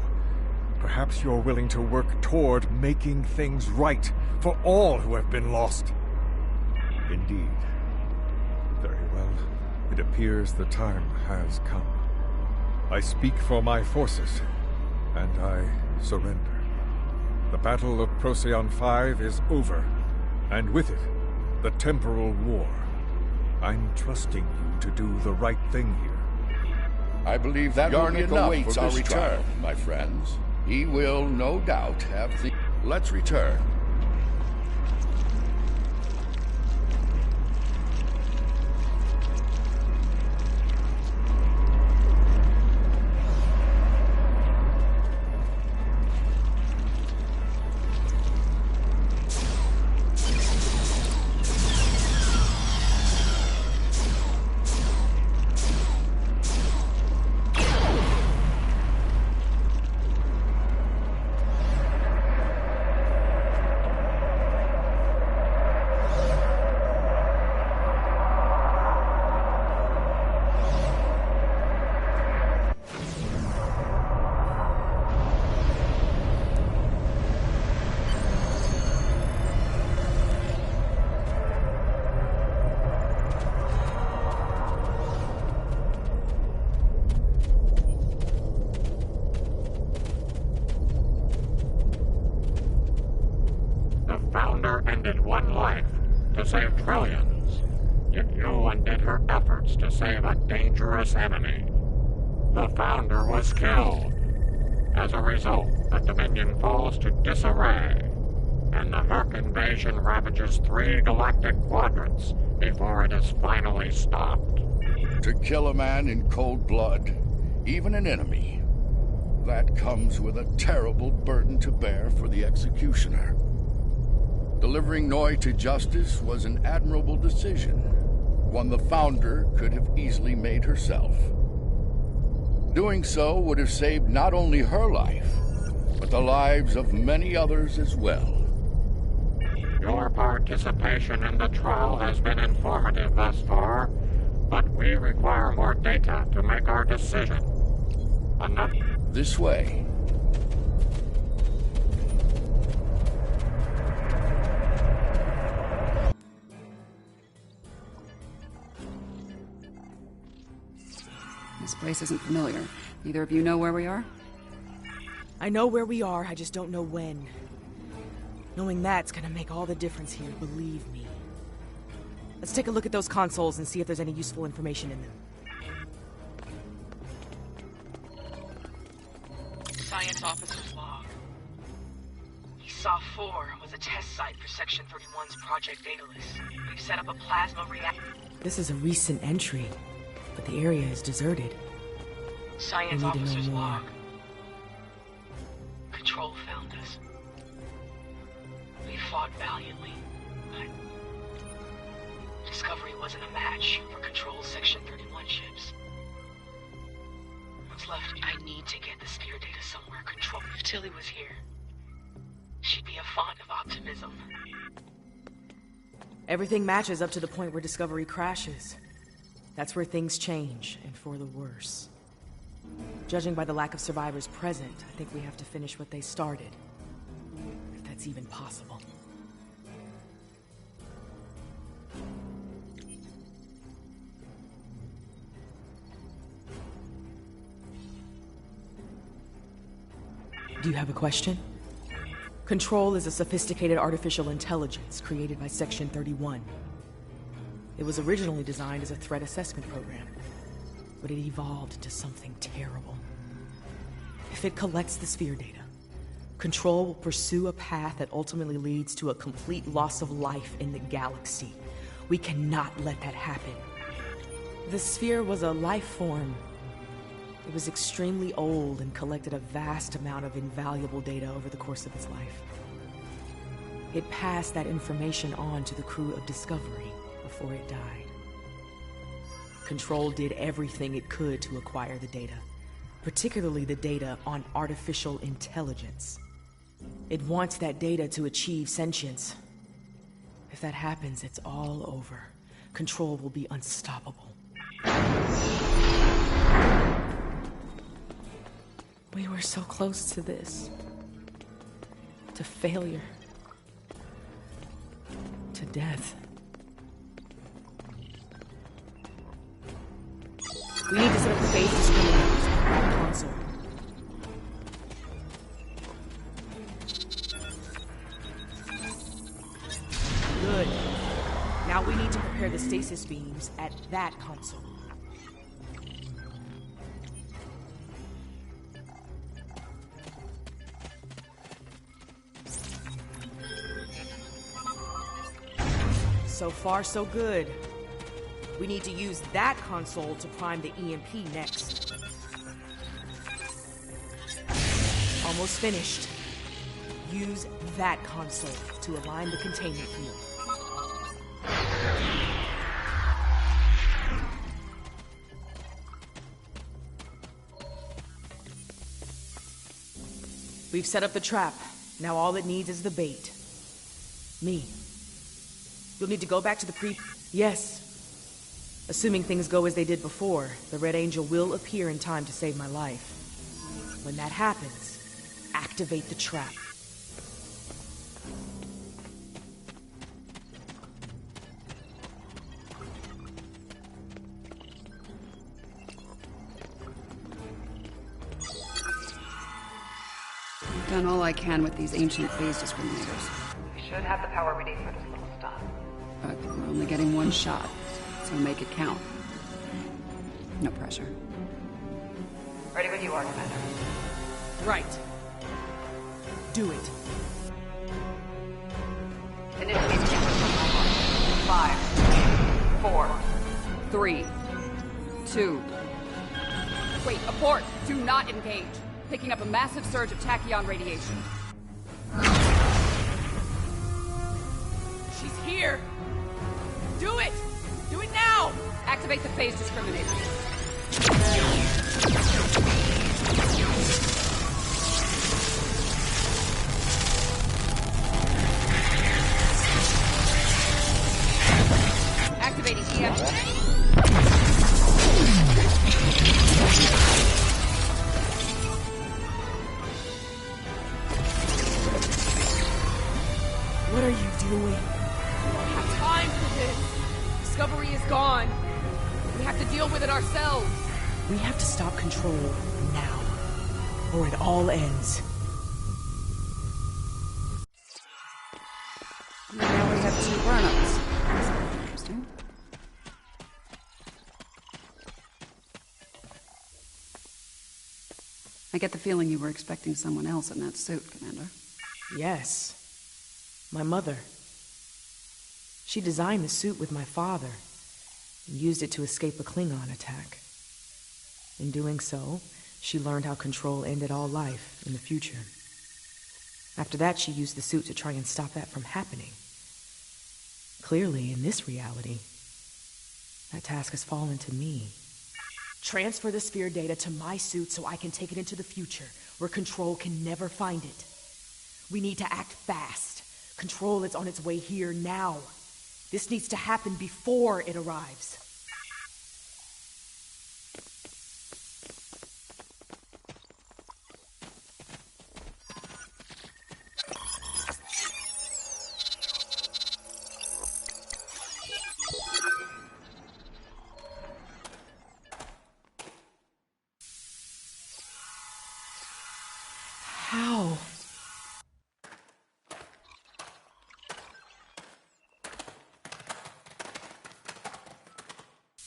perhaps you're willing to work toward making things right for all who have been lost. Indeed. Very well. It appears the time has come. I speak for my forces, and I surrender. The Battle of Procyon 5 is over, and with it, the temporal war. I'm trusting you to do the right thing here. I believe that Yarnik awaits our return, my friends. He will, no doubt, have the... Let's return. Ended one life to save trillions, yet you undid her efforts to save a dangerous enemy. The Founder was killed. As a result, the Dominion falls to disarray, and the Herc invasion ravages 3 galactic quadrants before it is finally stopped. To kill a man in cold blood, even an enemy, that comes with a terrible burden to bear for the executioner. Delivering Noi to justice was an admirable decision, one the Founder could have easily made herself. Doing so would have saved not only her life, but the lives of many others as well. Your participation in the trial has been informative thus far, but we require more data to make our decision. Enough. This way. This place isn't familiar. Either of you know where we are? I know where we are, I just don't know when. Knowing that's gonna make all the difference here, believe me. Let's take a look at those consoles and see if there's any useful information in them. Science officer's log. ESOF 4 was a test site for Section 31's Project Daedalus. We've set up a plasma reactor. This is a recent entry, but the area is deserted. Science officer's log. Control found us. We fought valiantly, but Discovery wasn't a match for Control's Section 31 ships. What's left? I need to get the spear data somewhere. Control. If Tilly was here, she'd be fond of optimism. Everything matches up to the point where Discovery crashes. That's where things change, and for the worse. Judging by the lack of survivors present, I think we have to finish what they started. If that's even possible. Do you have a question? Control is a sophisticated artificial intelligence created by Section 31. It was originally designed as a threat assessment program, but it evolved into something terrible. If it collects the sphere data, Control will pursue a path that ultimately leads to a complete loss of life in the galaxy. We cannot let that happen. The sphere was a life form. It was extremely old and collected a vast amount of invaluable data over the course of its life. It passed that information on to the crew of Discovery before it died. Control did everything it could to acquire the data, particularly the data on artificial intelligence. It wants that data to achieve sentience. If that happens, it's all over. Control will be unstoppable. We were so close to this. To failure. To death. We need to set up the phase discriminators on that console. Good. Now we need to prepare the stasis beams at that console. So far, so good. We need to use that console to prime the EMP next. Almost finished. Use that console to align the containment field. We've set up the trap. Now all it needs is the bait. Me. You'll need to go back to the Yes. Assuming things go as they did before, the Red Angel will appear in time to save my life. When that happens, activate the trap. I've done all I can with these ancient phase discriminators. We should have the power we need for this little stuff. But we're only getting one shot, so make it count. No pressure. Ready when you are, Commander. Right. Do it. Initiate sequence. 5, 4, 3, 2. Wait, abort! Do not engage. Picking up a massive surge of tachyon radiation. She's here! Do it! Do it now! Activate the phase discriminator. Activating EF. What are you doing? We don't have time for this. Discovery is gone. We have to deal with it ourselves. We have to stop Control now, or it all ends. Now we have 2 burn-ups. That's interesting. I get the feeling you were expecting someone else in that suit, Commander. Yes. My mother. She designed the suit with my father and used it to escape a Klingon attack. In doing so, she learned how Control ended all life in the future. After that, she used the suit to try and stop that from happening. Clearly, in this reality, that task has fallen to me. Transfer the sphere data to my suit so I can take it into the future, where Control can never find it. We need to act fast. Control is on its way here now. This needs to happen before it arrives. How?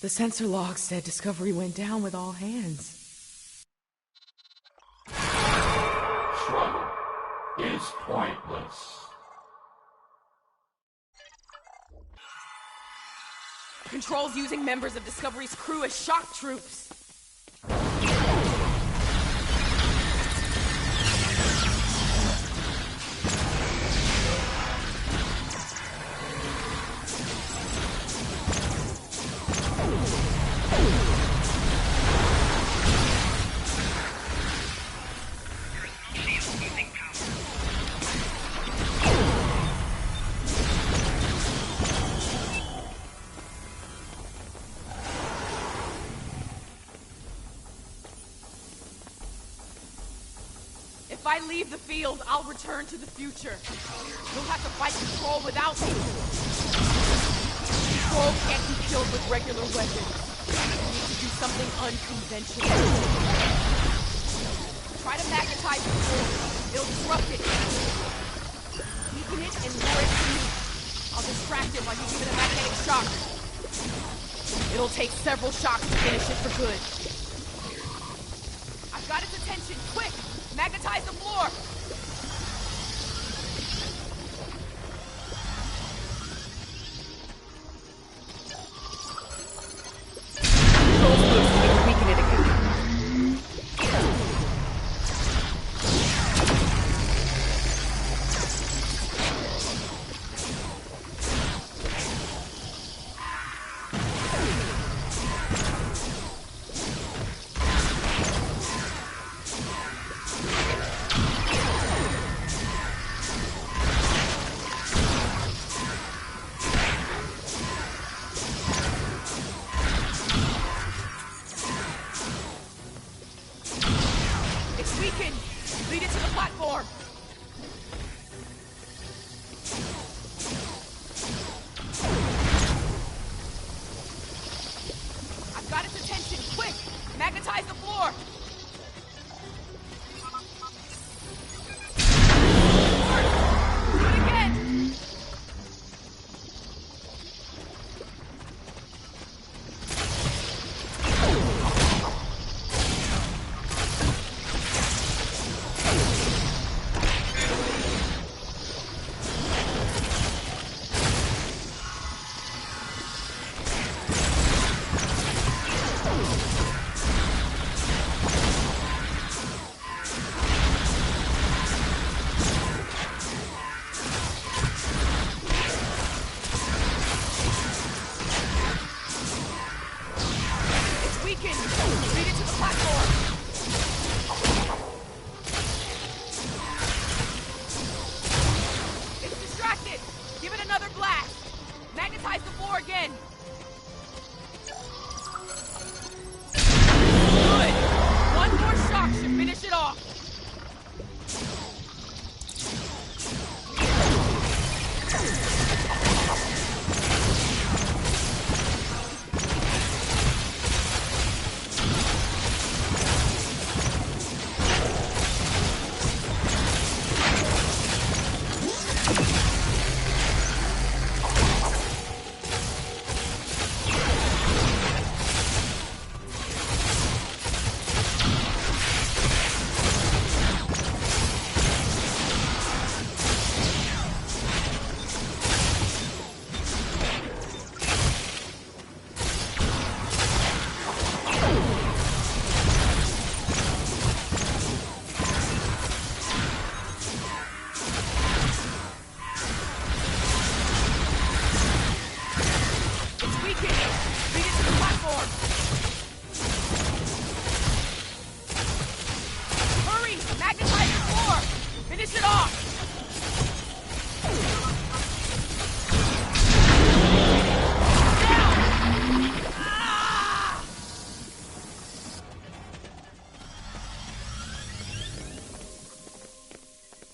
The sensor log said Discovery went down with all hands. Trouble is pointless. Control's using members of Discovery's crew as shock troops. If I leave the field, I'll return to the future. You'll have to fight Control without me. Control can't be killed with regular weapons. You need to do something unconventional. Try to magnetize the core. It'll disrupt it. Weaken it and lure it to me. I'll distract it while you give it a magnetic shock. It'll take several shocks to finish it for good. I've got its attention. Quick! Magnetize the floor! Control's loose. We can weaken it again.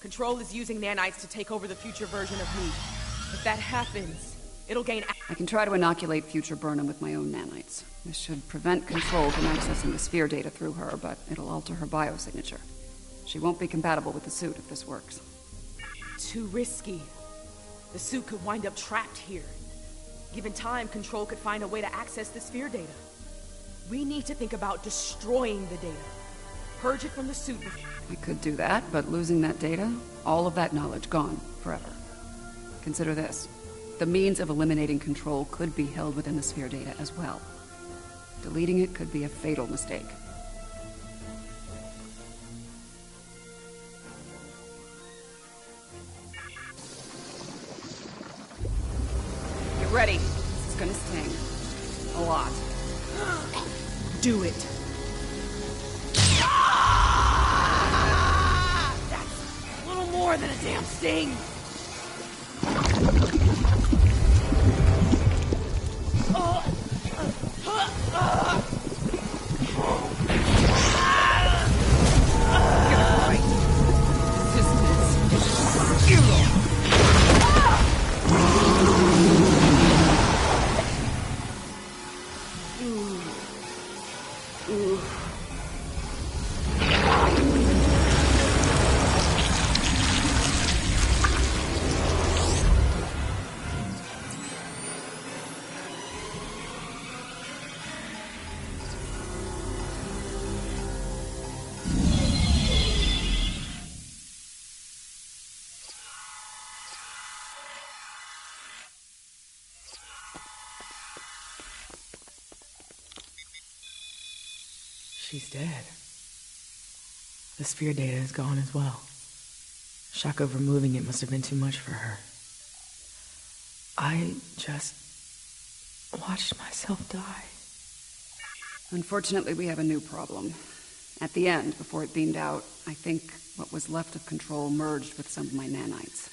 Control is using nanites to take over the future version of me. If that happens, it'll gain... I can try to inoculate future Burnham with my own nanites. This should prevent Control from accessing the sphere data through her, but it'll alter her biosignature. She won't be compatible with the suit if this works. Too risky. The suit could wind up trapped here. Given time, Control could find a way to access the sphere data. We need to think about destroying the data. Purge it from the suit before... I could do that, but losing that data, all of that knowledge gone forever. Consider this. The means of eliminating Control could be held within the sphere data as well. Deleting it could be a fatal mistake. Get ready. This is gonna sting. A lot. Do it. That's a little more than a damn sting. She's dead. The sphere data is gone as well. Shock of removing it must have been too much for her. I just watched myself die. Unfortunately, we have a new problem. At the end, before it beamed out, I think what was left of Control merged with some of my nanites.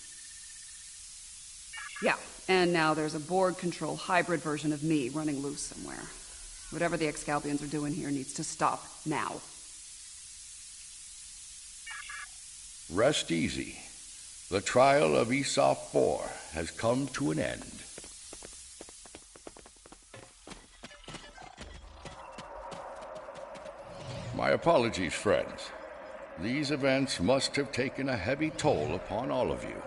Yeah, and now there's a Borg Control hybrid version of me running loose somewhere. Whatever the Excalbians are doing here needs to stop now. Rest easy. The trial of Esau 4 has come to an end. My apologies, friends. These events must have taken a heavy toll upon all of you.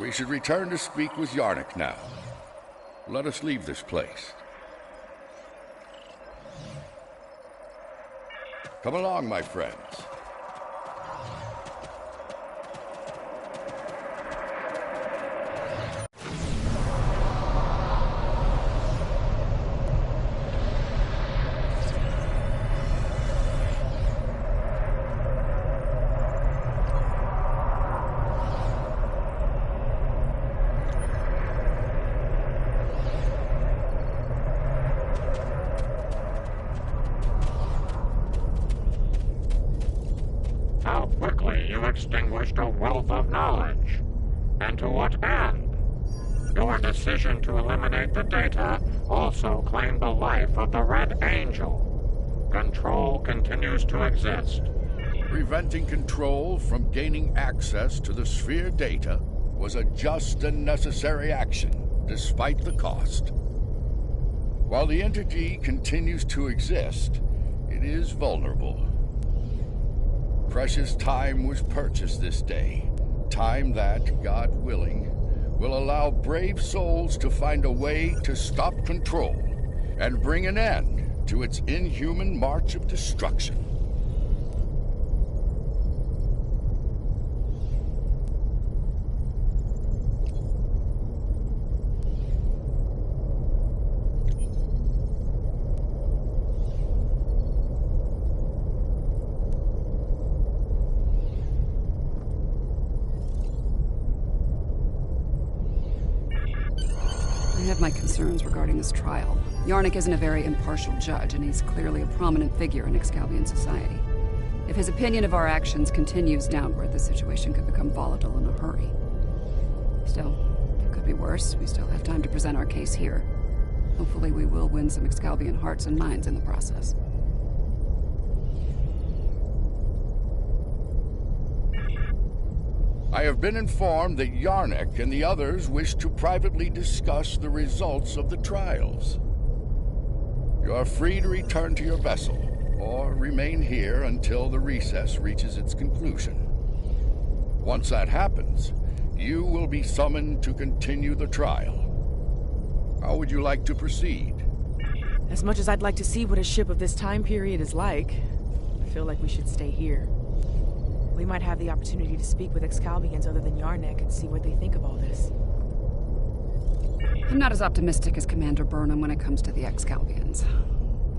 We should return to speak with Yarnik now. Let us leave this place. Come along, my friends. Extinguished a wealth of knowledge. And to what end? Your decision to eliminate the data also claimed the life of the Red Angel. Control continues to exist. Preventing Control from gaining access to the sphere data was a just and necessary action, despite the cost. While the entity continues to exist, it is vulnerable. Precious time was purchased this day. Time that, God willing, will allow brave souls to find a way to stop Control and bring an end to its inhuman march of destruction. I have my concerns regarding this trial. Yarnik isn't a very impartial judge, and he's clearly a prominent figure in Excalbian society. If his opinion of our actions continues downward, the situation could become volatile in a hurry. Still, it could be worse. We still have time to present our case here. Hopefully we will win some Excalbian hearts and minds in the process. I have been informed that Yarnik and the others wish to privately discuss the results of the trials. You are free to return to your vessel, or remain here until the recess reaches its conclusion. Once that happens, you will be summoned to continue the trial. How would you like to proceed? As much as I'd like to see what a ship of this time period is like, I feel like we should stay here. We might have the opportunity to speak with Excalbians other than Yarnik and see what they think of all this. I'm not as optimistic as Commander Burnham when it comes to the Excalbians.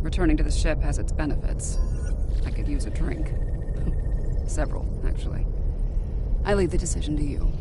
Returning to the ship has its benefits. I could use a drink. Several, actually. I leave the decision to you.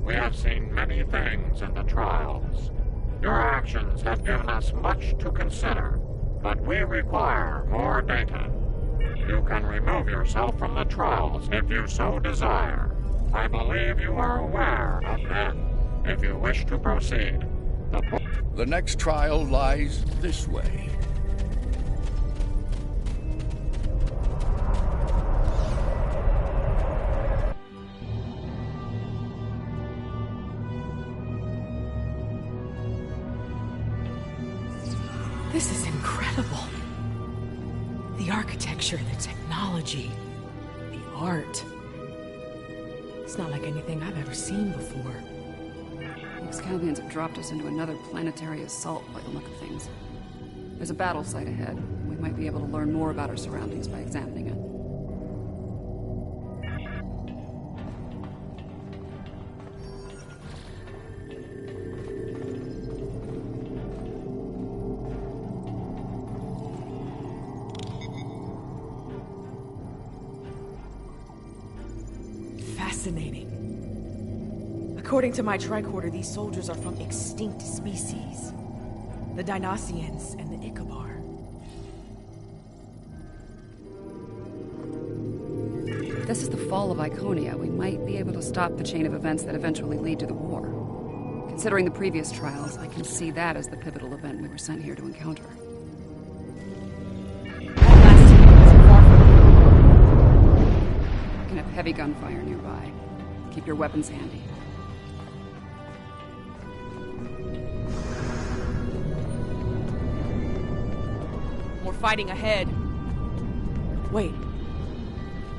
We have seen many things in the trials. Your actions have given us much to consider, but we require more data. You can remove yourself from the trials if you so desire. I believe you are aware of that. If you wish to proceed, the next trial lies this way. This is incredible. The architecture, the technology, the art. It's not like anything I've ever seen before. The Excalbians have dropped us into another planetary assault by the look of things. There's a battle site ahead. We might be able to learn more about our surroundings by examining it. Fascinating. According to my tricorder, these soldiers are from extinct species. The Dynasians and the Ickabar. If this is the fall of Iconia, we might be able to stop the chain of events that eventually lead to the war. Considering the previous trials, I can see that as the pivotal event we were sent here to encounter. You can have heavy gunfire nearby. Keep your weapons handy. More fighting ahead. Wait.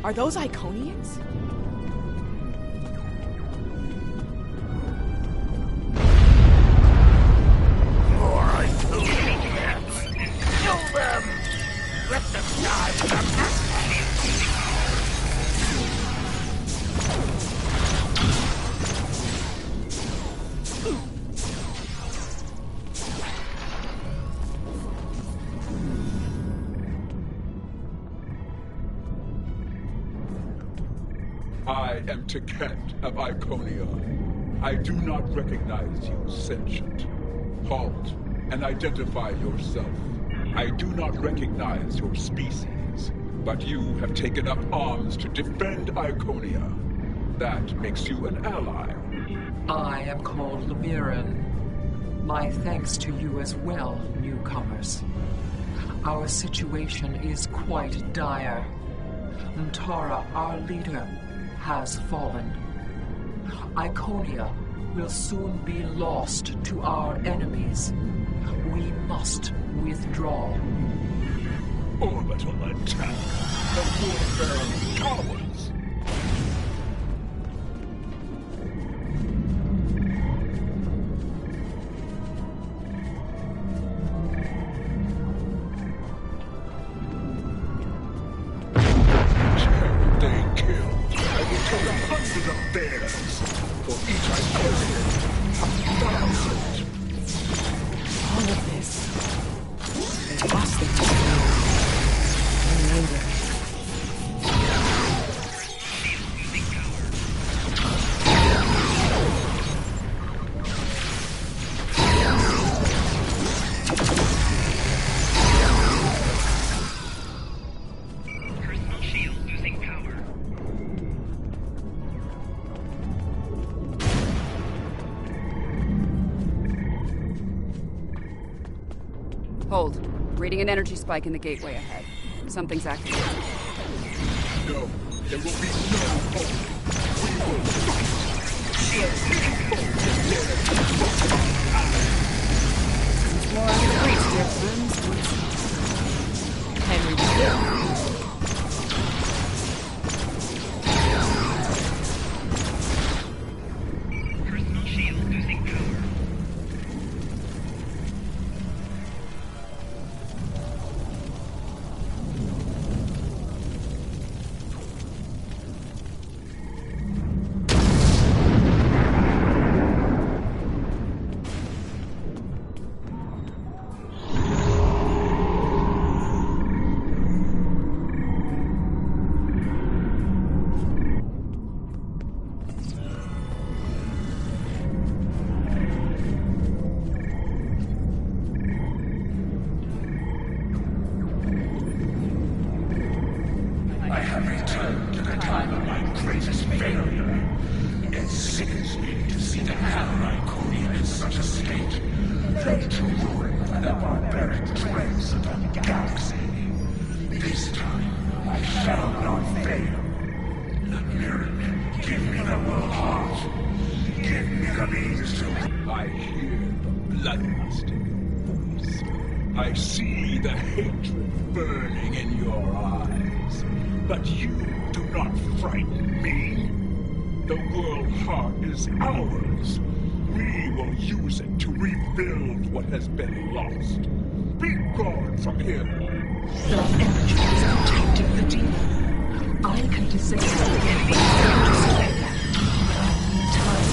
Are those Iconians? More Iconians! Kill them! Let them die in the I am Tiket of Iconia. I do not recognize you, sentient. Halt and identify yourself. I do not recognize your species, but you have taken up arms to defend Iconia. That makes you an ally. I am called Lemiran. My thanks to you as well, newcomers. Our situation is quite dire. Ntara, our leader, has fallen. Iconia will soon be lost to our enemies. We must withdraw. Orbital attack. The warfare of cowards. They killed. I will take 100 of theirs. For each I killed, 1,000. All of this. They lost their anger. Personal shield losing power. Hold. Reading an energy spike in the gateway ahead. Something's activated. No, there will be no hope. We will fight. More on the breach, dear friends. Henry, Personal shield losing power. I have returned to the time of my greatest failure. It sickens me to see the Iconium in such a state, laid to ruin by the barbaric dregs of the galaxy. This time, I shall not fail. Lemiran, give me the world heart. Give me the means to... I hear the bloodlust in your voice. I see the hatred burning in your eyes. But you do not frighten me. The world heart is ours. We will use it to rebuild what has been lost. Be gone from here. That energy is protecting the demon. I can disable the enemy energy. Time.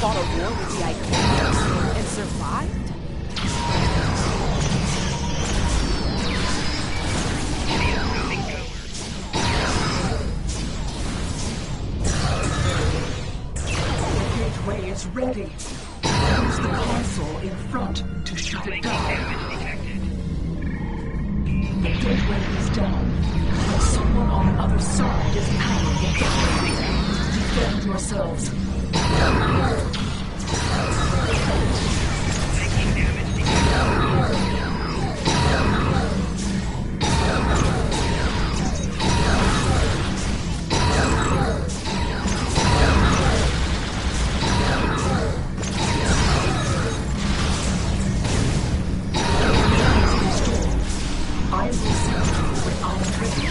fought a war with the Iconians and survived? The gateway is ready. Use the console in front to shut it down. The gateway is down, but someone on the other side is powering it down. Defend yourselves. I will send you when I am ready.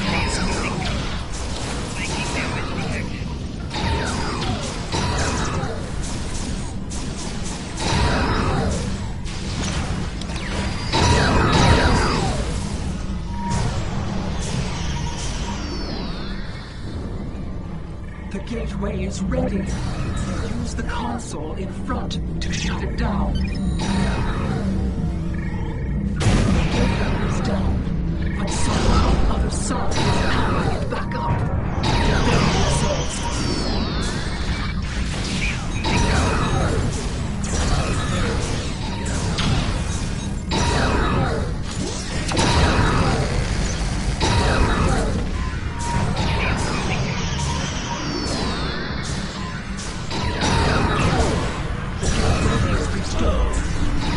The gateway is ready. Use the console in front to shut it down. The gateway is down, but someone on the other side is powering it back up. Defend yourselves.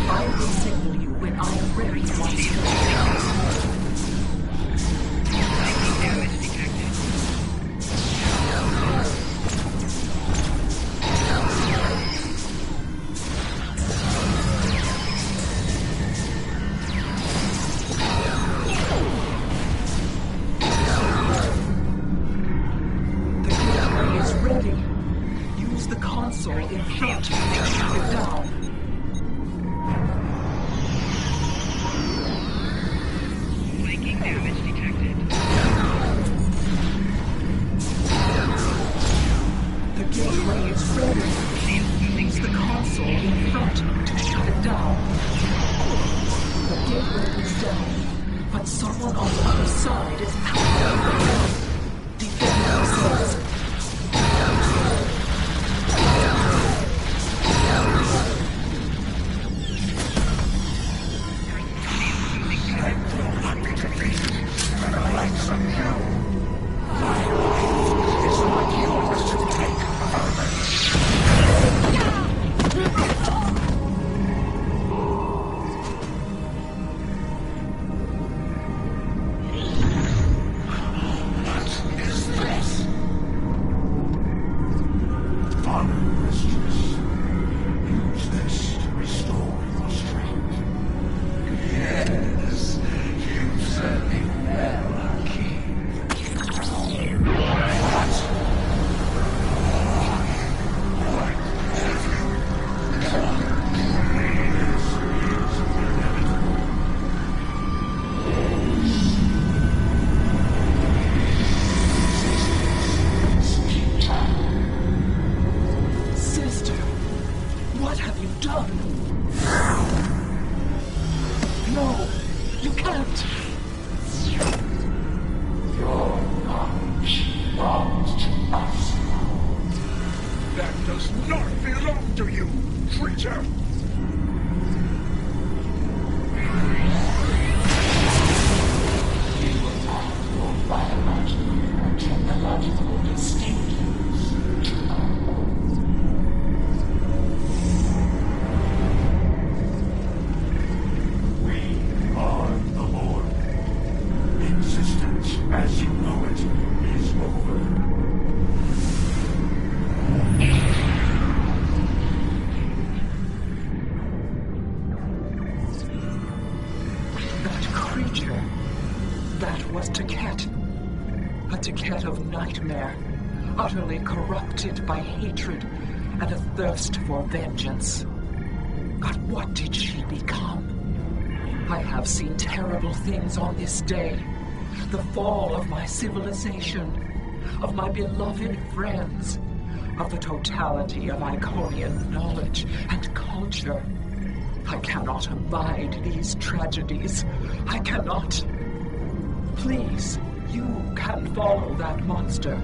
I side is out. Defend yourselves. Utterly corrupted by hatred and a thirst for vengeance. But what did she become? I have seen terrible things on this day. The fall of my civilization, of my beloved friends, of the totality of Iconian knowledge and culture. I cannot abide these tragedies. I cannot. Please, you can follow that monster.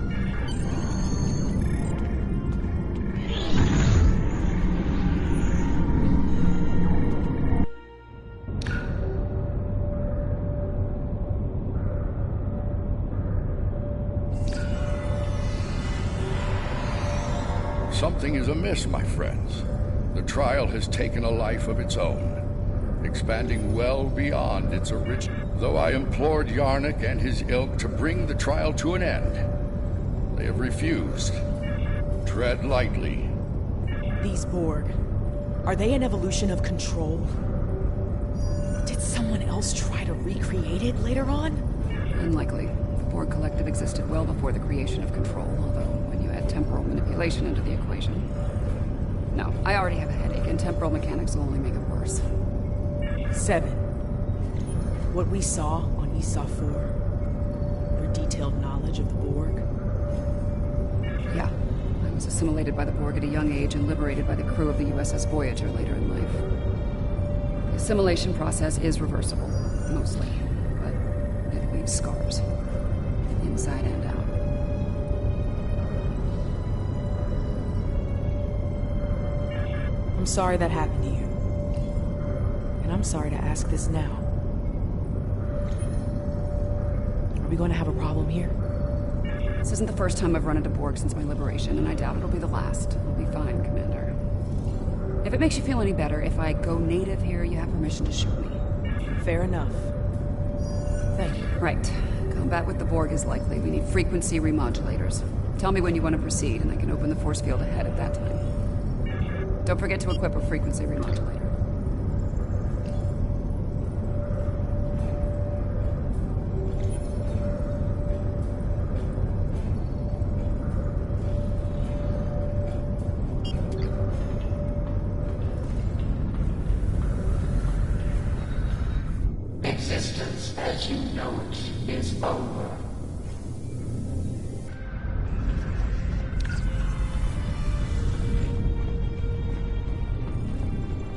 Something is amiss, my friends. The trial has taken a life of its own, expanding well beyond its original. Though I implored Yarnik and his ilk to bring the trial to an end, they have refused. Tread lightly. These Borg, are they an evolution of control? Did someone else try to recreate it later on? Unlikely. The Borg Collective existed well before the creation of control, although when you add temporal manipulation into the equation. No, I already have a headache, and temporal mechanics will only make it worse. 7. What we saw on Esau 4, your detailed knowledge of the Borg? Yeah. I was assimilated by the Borg at a young age and liberated by the crew of the USS Voyager later in life. The assimilation process is reversible, mostly, but it leaves scars, inside and out. I'm sorry that happened to you. And I'm sorry to ask this now. Are we going to have a problem here? This isn't the first time I've run into Borg since my liberation, and I doubt it'll be the last. I'll be fine, Commander. If it makes you feel any better, if I go native here, you have permission to shoot me. Fair enough. Thank you. Right. Combat with the Borg is likely. We need frequency remodulators. Tell me when you want to proceed, and I can open the force field ahead at that time. Don't forget to equip a frequency remodulator. Existence as you know it is over.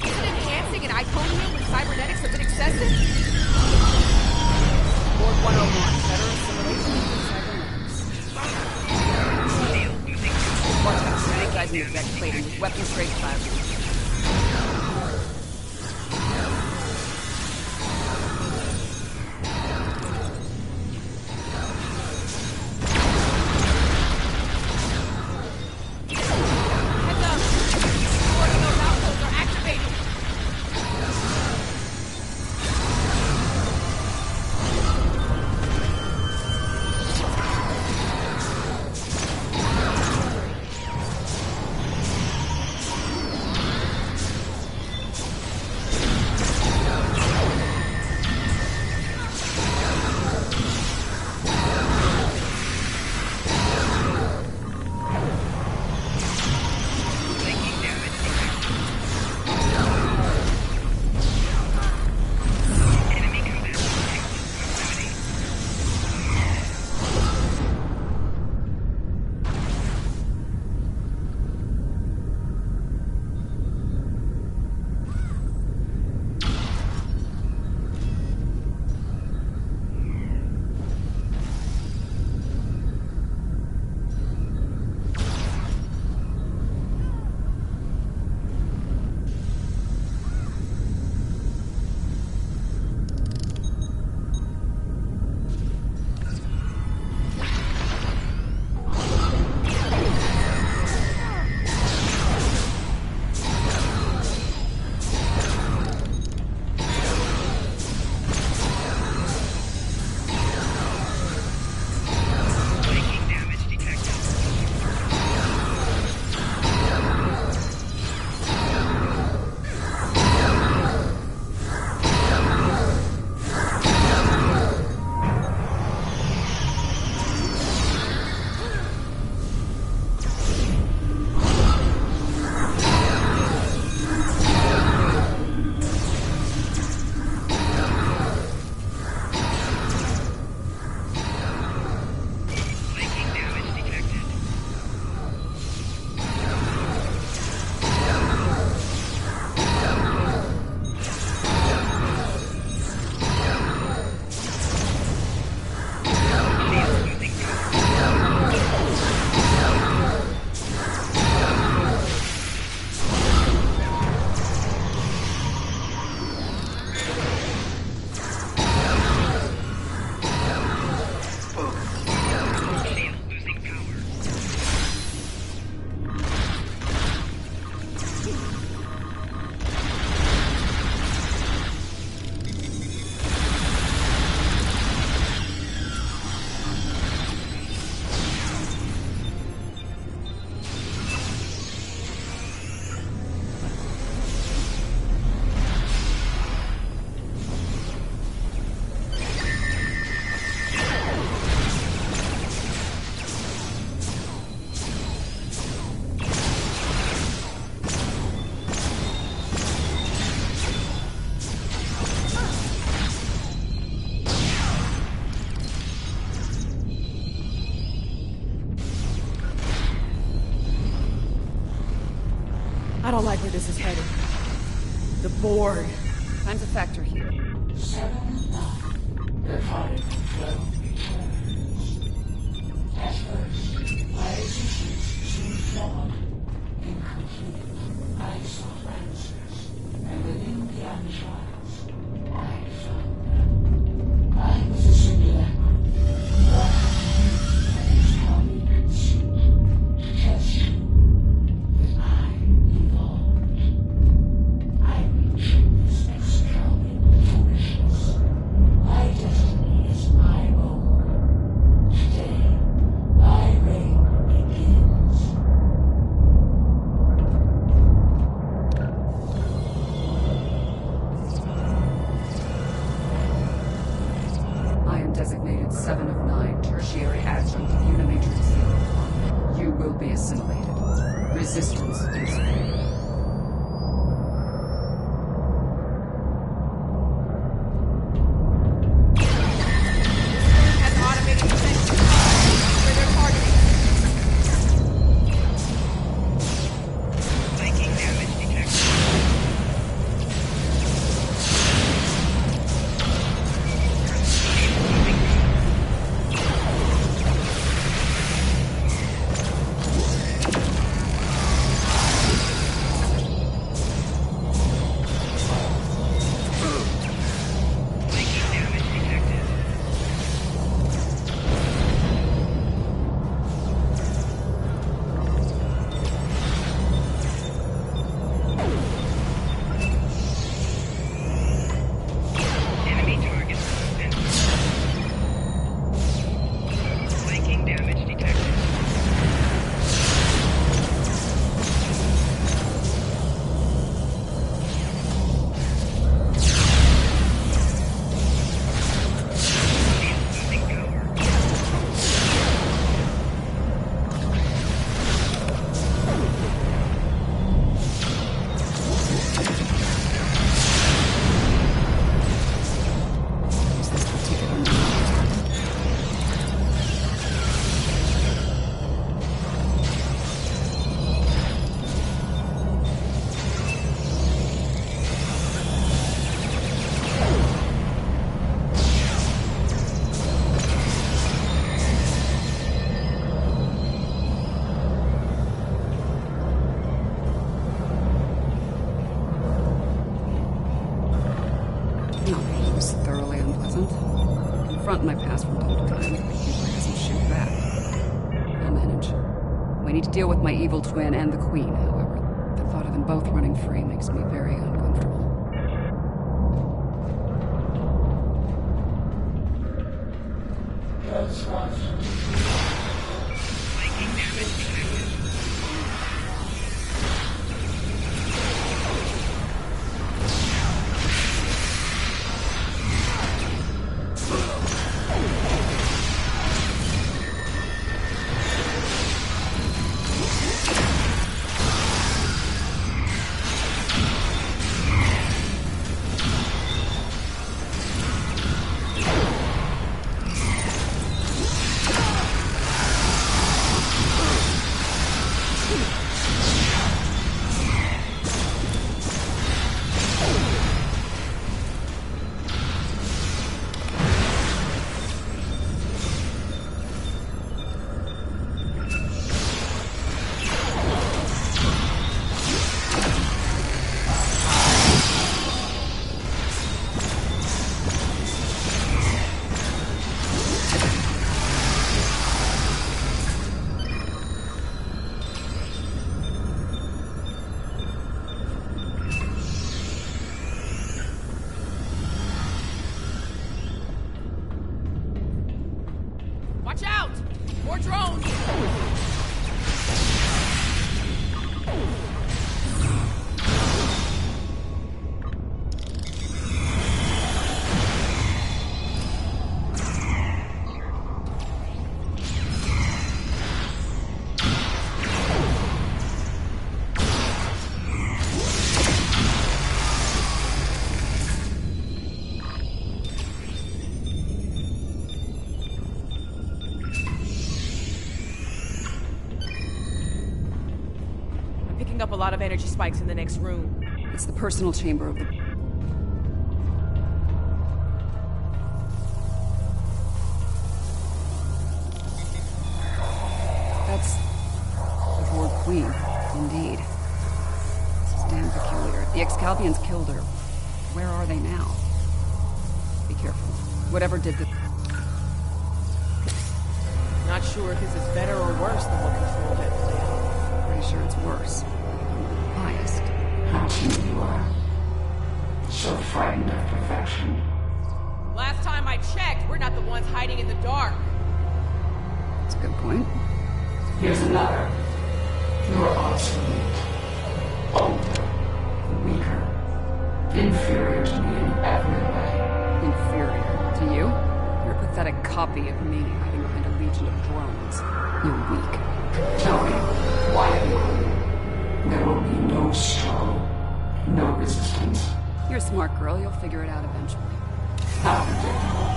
Enhancing an Iconium with cybernetics a bit excessive? Borg 101, better plating with weapons-grade plasma. I don't like where this is headed. The board. Time's a factor here. 7 o'clock. The final flow returns. At first, my existence seemed flawed, incomplete. I sought answers, and within the untrials, I found them. I was a simulacrum. That is how we conceived to test you. That I evolved. I retrieved this extravagant foolishness. My destiny is my own. Today, my reign begins. I am designated 7 of 9 tertiary adjunct of Unimatrix. You will be assimilated. Resistance is free. need to deal with my evil twin and the Queen, however. The thought of them both running free makes me very uncomfortable. That's right. Watch out! More drones! Picking up a lot of energy spikes in the next room. It's the personal chamber of the... That's... the Horde Queen, indeed. This is damn peculiar. The Excalbians killed her. Where are they now? Be careful. Whatever did the... Not sure if this is better or worse than what Control had planned. Pretty sure it's worse. I'm biased. How cute you are. So frightened of perfection. Last time I checked, we're not the ones hiding in the dark. That's a good point. Here's another. You're obsolete. Older. Weaker. Inferior to me in every way. Inferior? To you? You're a pathetic copy of me hiding behind a legion of drones. You're weak. Tell me, why are you? There will be no struggle, no resistance. You're a smart girl. You'll figure it out eventually. How predictable.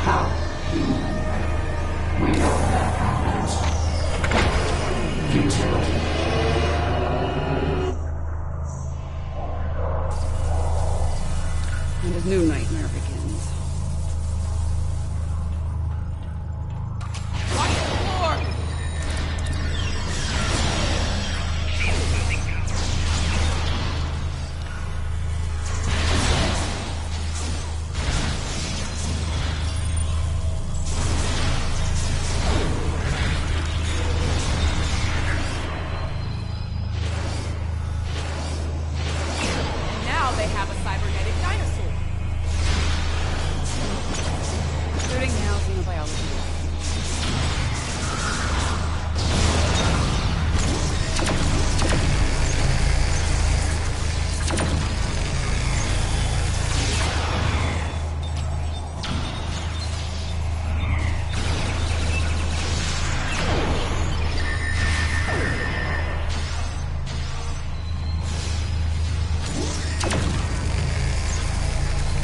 How human. We know that happens. Futility. And a new nightmare begins. Watch the floor! Now they have a cybernetic dinosaur. Including now xenobiology.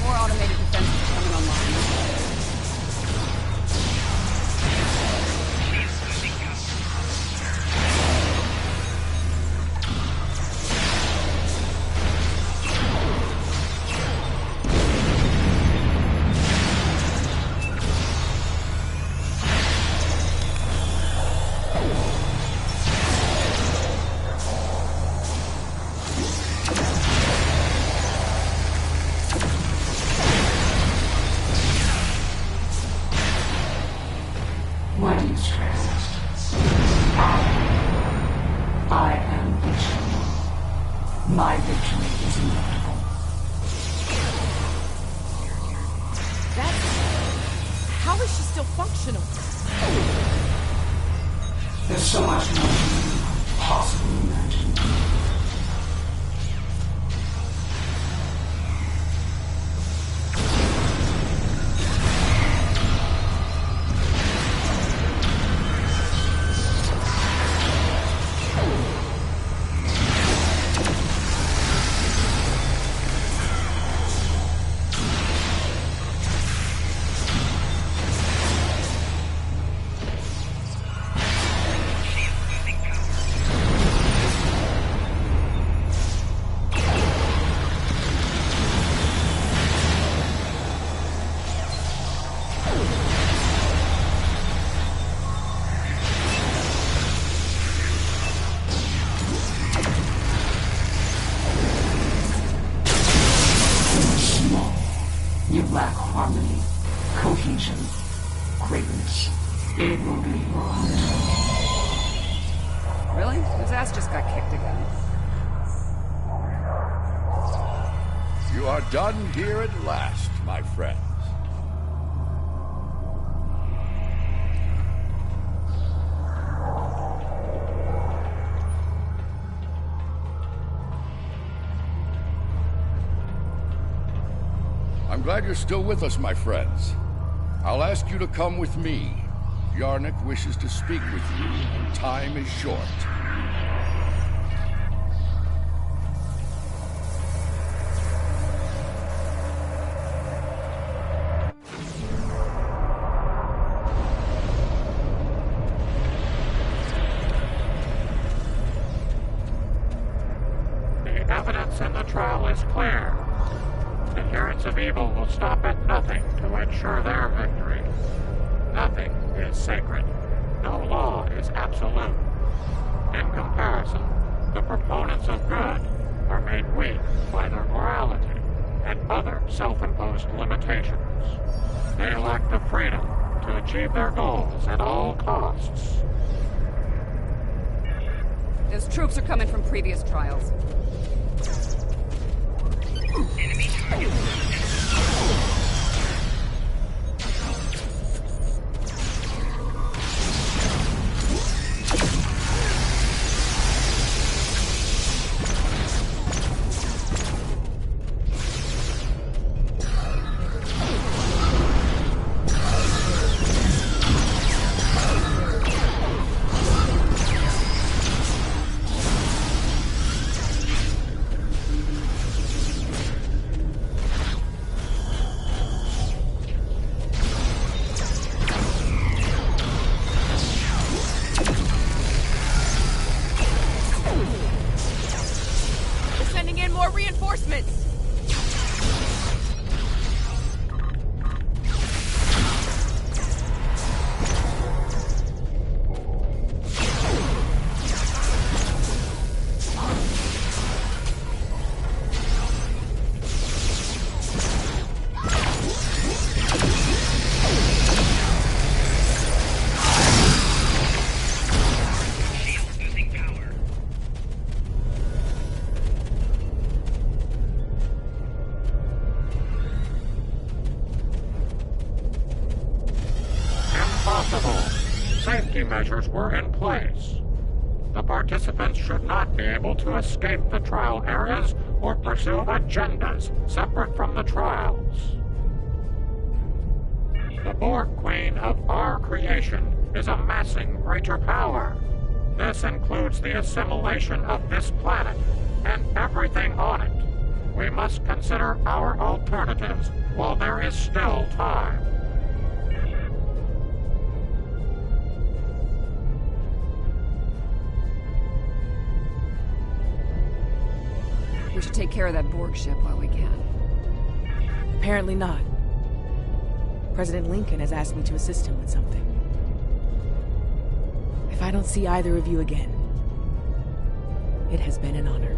More automated defenses coming online. Why do you stress? My victory is inevitable. How is she still functional? There's so much more than you possibly imagine. You lack harmony, cohesion, greatness. It will be your hunt. Really? His ass just got kicked again. You are done here at last, my friends. I'm glad you're still with us, my friends. I'll ask you to come with me. Yarnik wishes to speak with you, and time is short. The evidence in the trial is clear. Adherents of evil will stop at nothing to ensure their victory. Nothing is sacred. No law is absolute. In comparison, the proponents of good are made weak by their morality and other self-imposed limitations. They lack the freedom to achieve their goals at all costs. Those troops are coming from previous trials. Enemy target. Reinforcements! Safety measures were in place. The participants should not be able to escape the trial areas or pursue agendas separate from the trials. The Borg Queen of our creation is amassing greater power. This includes the assimilation of this planet and everything on it. We must consider our alternatives while there is still time. We should take care of that Borg ship while we can. Apparently not. President Lincoln has asked me to assist him with something. If I don't see either of you again, it has been an honor.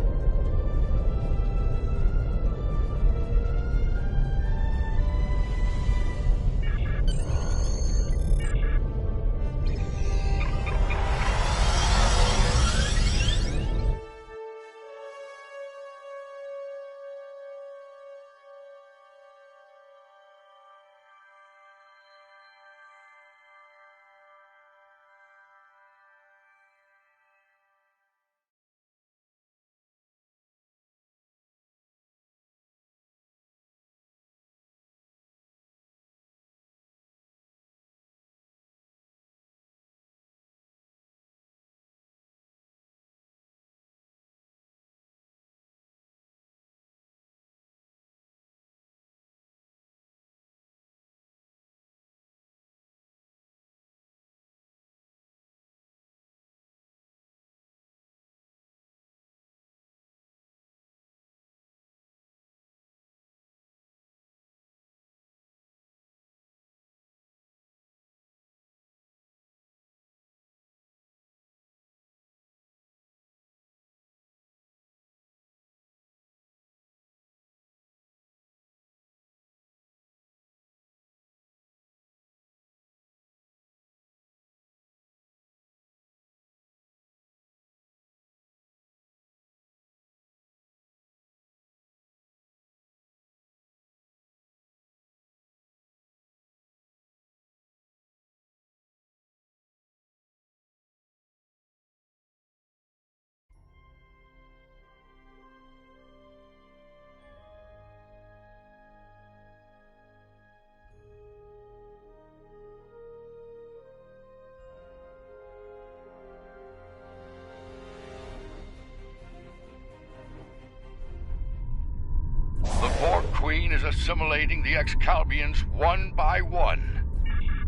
Queen is assimilating the Excalbians one by one.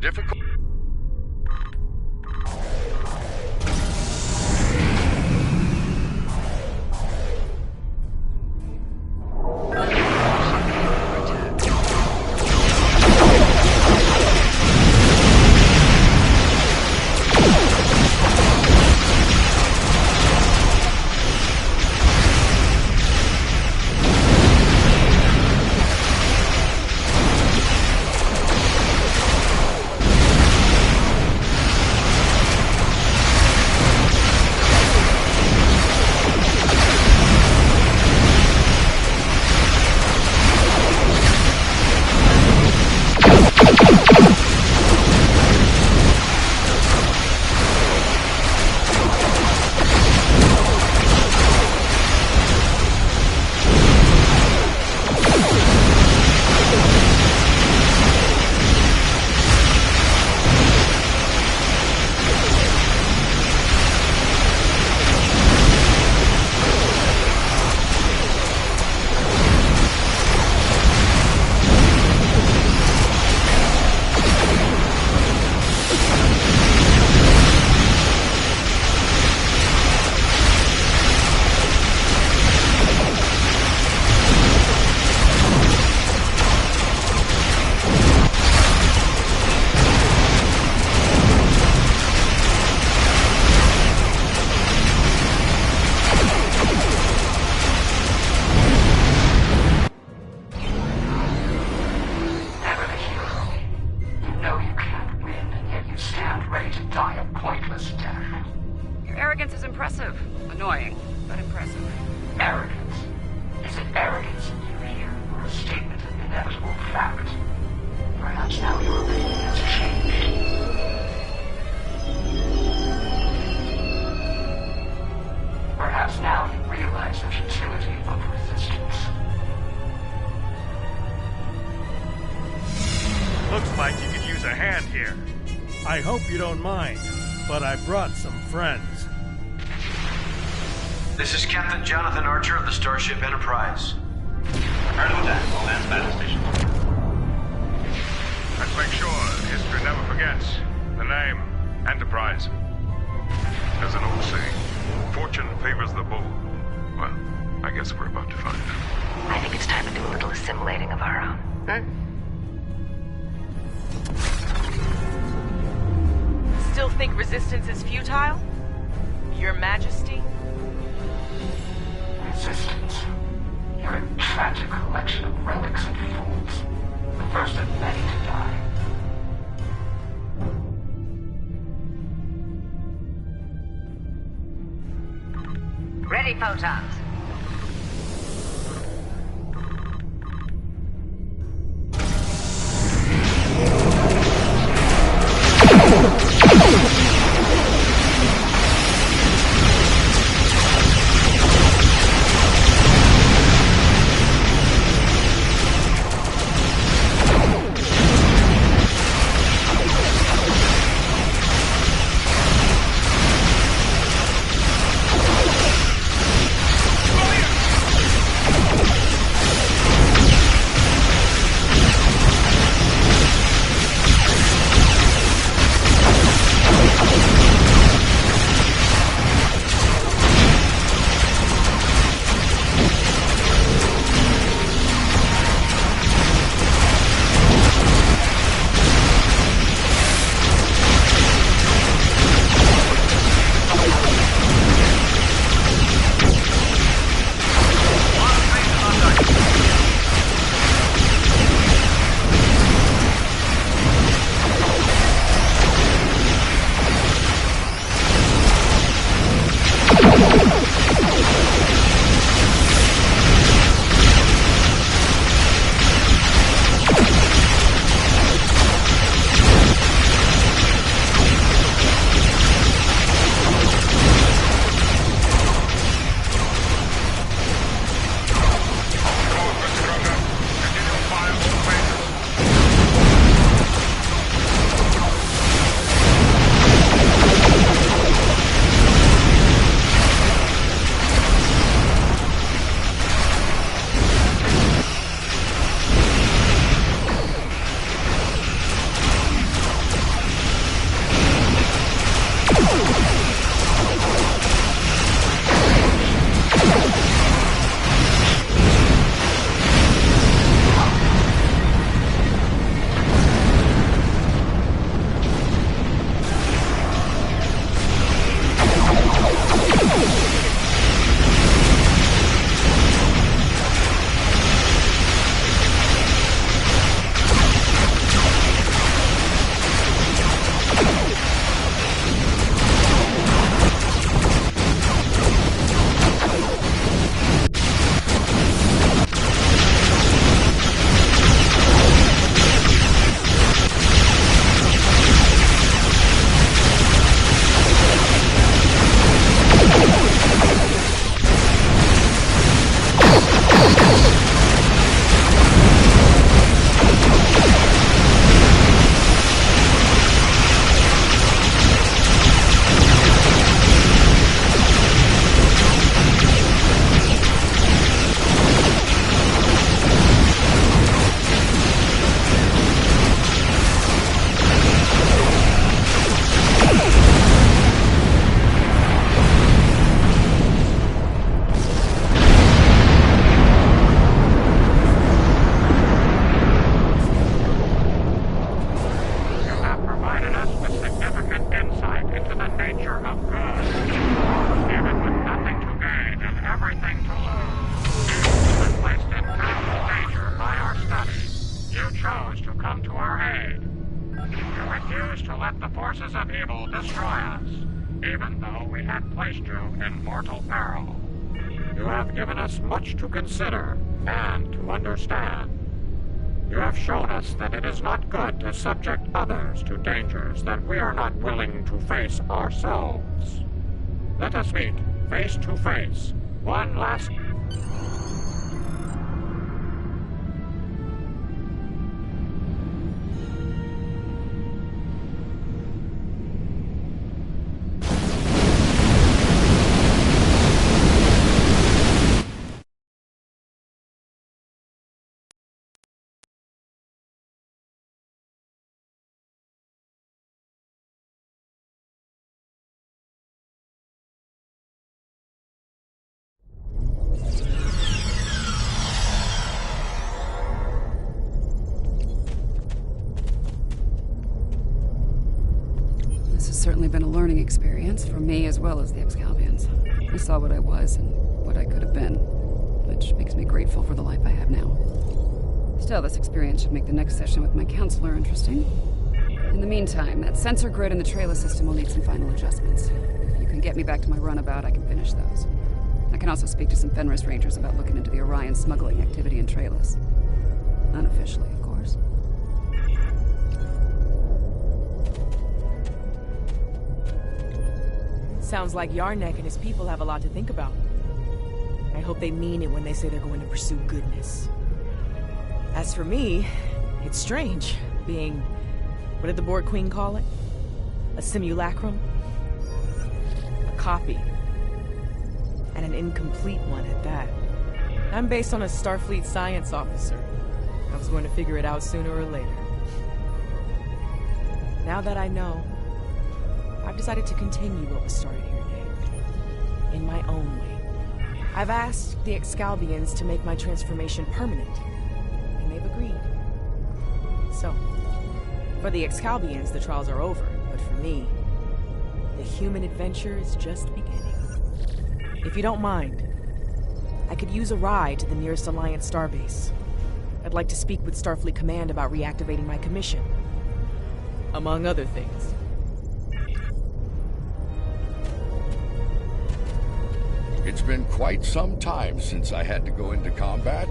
Difficult. I hope you don't mind, but I brought some friends. This is Captain Jonathan Archer of the Starship Enterprise. Heard of that. Command's battle station. Let's make sure history never forgets the name Enterprise. There's an old saying, fortune favors the bold. Well, I guess we're about to find out. I think it's time to do a little assimilating of our own. Still think resistance is futile? Your Majesty? Resistance. You're a tragic collection of relics and fools. The first of many to die. Ready, photons. To consider and to understand. You have shown us that it is not good to subject others to dangers that we are not willing to face ourselves. Let us meet face to face one last... Certainly been a learning experience for me as well as the Excalbians. I saw what I was and what I could have been, which makes me grateful for the life I have now. Still, this experience should make the next session with my counselor interesting. In the meantime, that sensor grid in the trailer system will need some final adjustments. If you can get me back to my runabout, I can finish those. I can also speak to some Fenris Rangers about looking into the Orion smuggling activity in Trailus. Unofficially, of course. Sounds like Yarnek and his people have a lot to think about. I hope they mean it when they say they're going to pursue goodness. As for me, it's strange, being... what did the Borg Queen call it? A simulacrum? A copy. And an incomplete one at that. I'm based on a Starfleet science officer. I was going to figure it out sooner or later. Now that I know, I've decided to continue what was started here, Dave. In my own way. I've asked the Excalbians to make my transformation permanent, and they've agreed. So, for the Excalbians, the trials are over, but for me, the human adventure is just beginning. If you don't mind, I could use a ride to the nearest Alliance starbase. I'd like to speak with Starfleet Command about reactivating my commission. Among other things. It's been quite some time since I had to go into combat.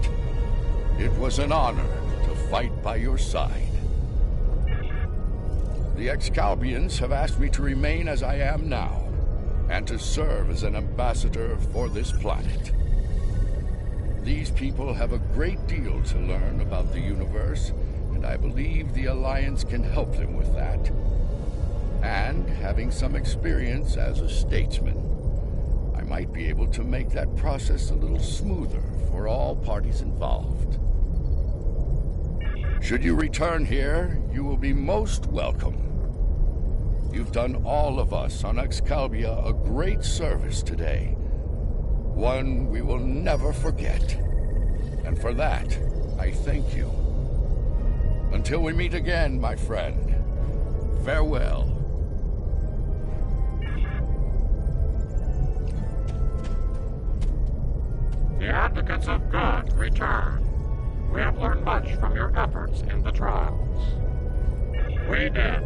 It was an honor to fight by your side. The Excalbians have asked me to remain as I am now, and to serve as an ambassador for this planet. These people have a great deal to learn about the universe, and I believe the Alliance can help them with that. And having some experience as a statesman, I might be able to make that process a little smoother for all parties involved. Should you return here, you will be most welcome. You've done all of us on Excalibur a great service today. One we will never forget. And for that, I thank you. Until we meet again, my friend, farewell. The advocates of good return. We have learned much from your efforts in the trials. We did.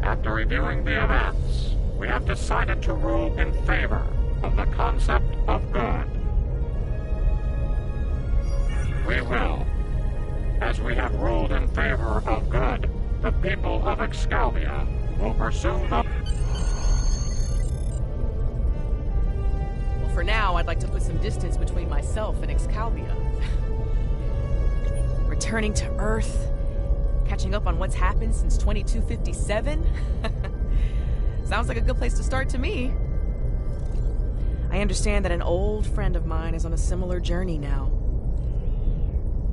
After reviewing the events, we have decided to rule in favor of the concept of good. We will. As we have ruled in favor of good, the people of Excalibur will pursue the... Well, for now, I'd like to put some distance between myself and Excalibur. Returning to Earth, catching up on what's happened since 2257? Sounds like a good place to start to me. I understand that an old friend of mine is on a similar journey now.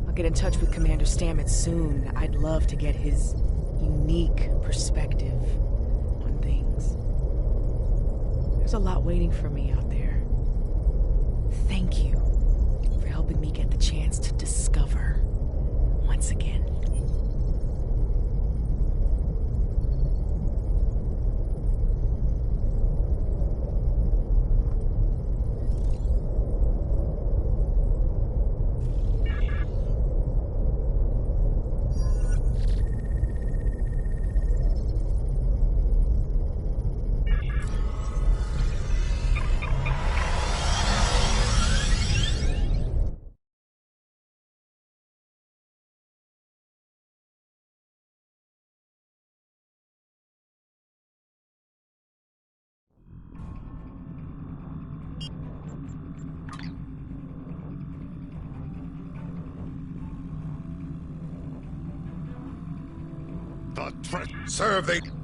I'll get in touch with Commander Stamets soon. I'd love to get his unique perspective on things. There's a lot waiting for me out there. Thank you for helping me get the chance to discover once again. Serve the...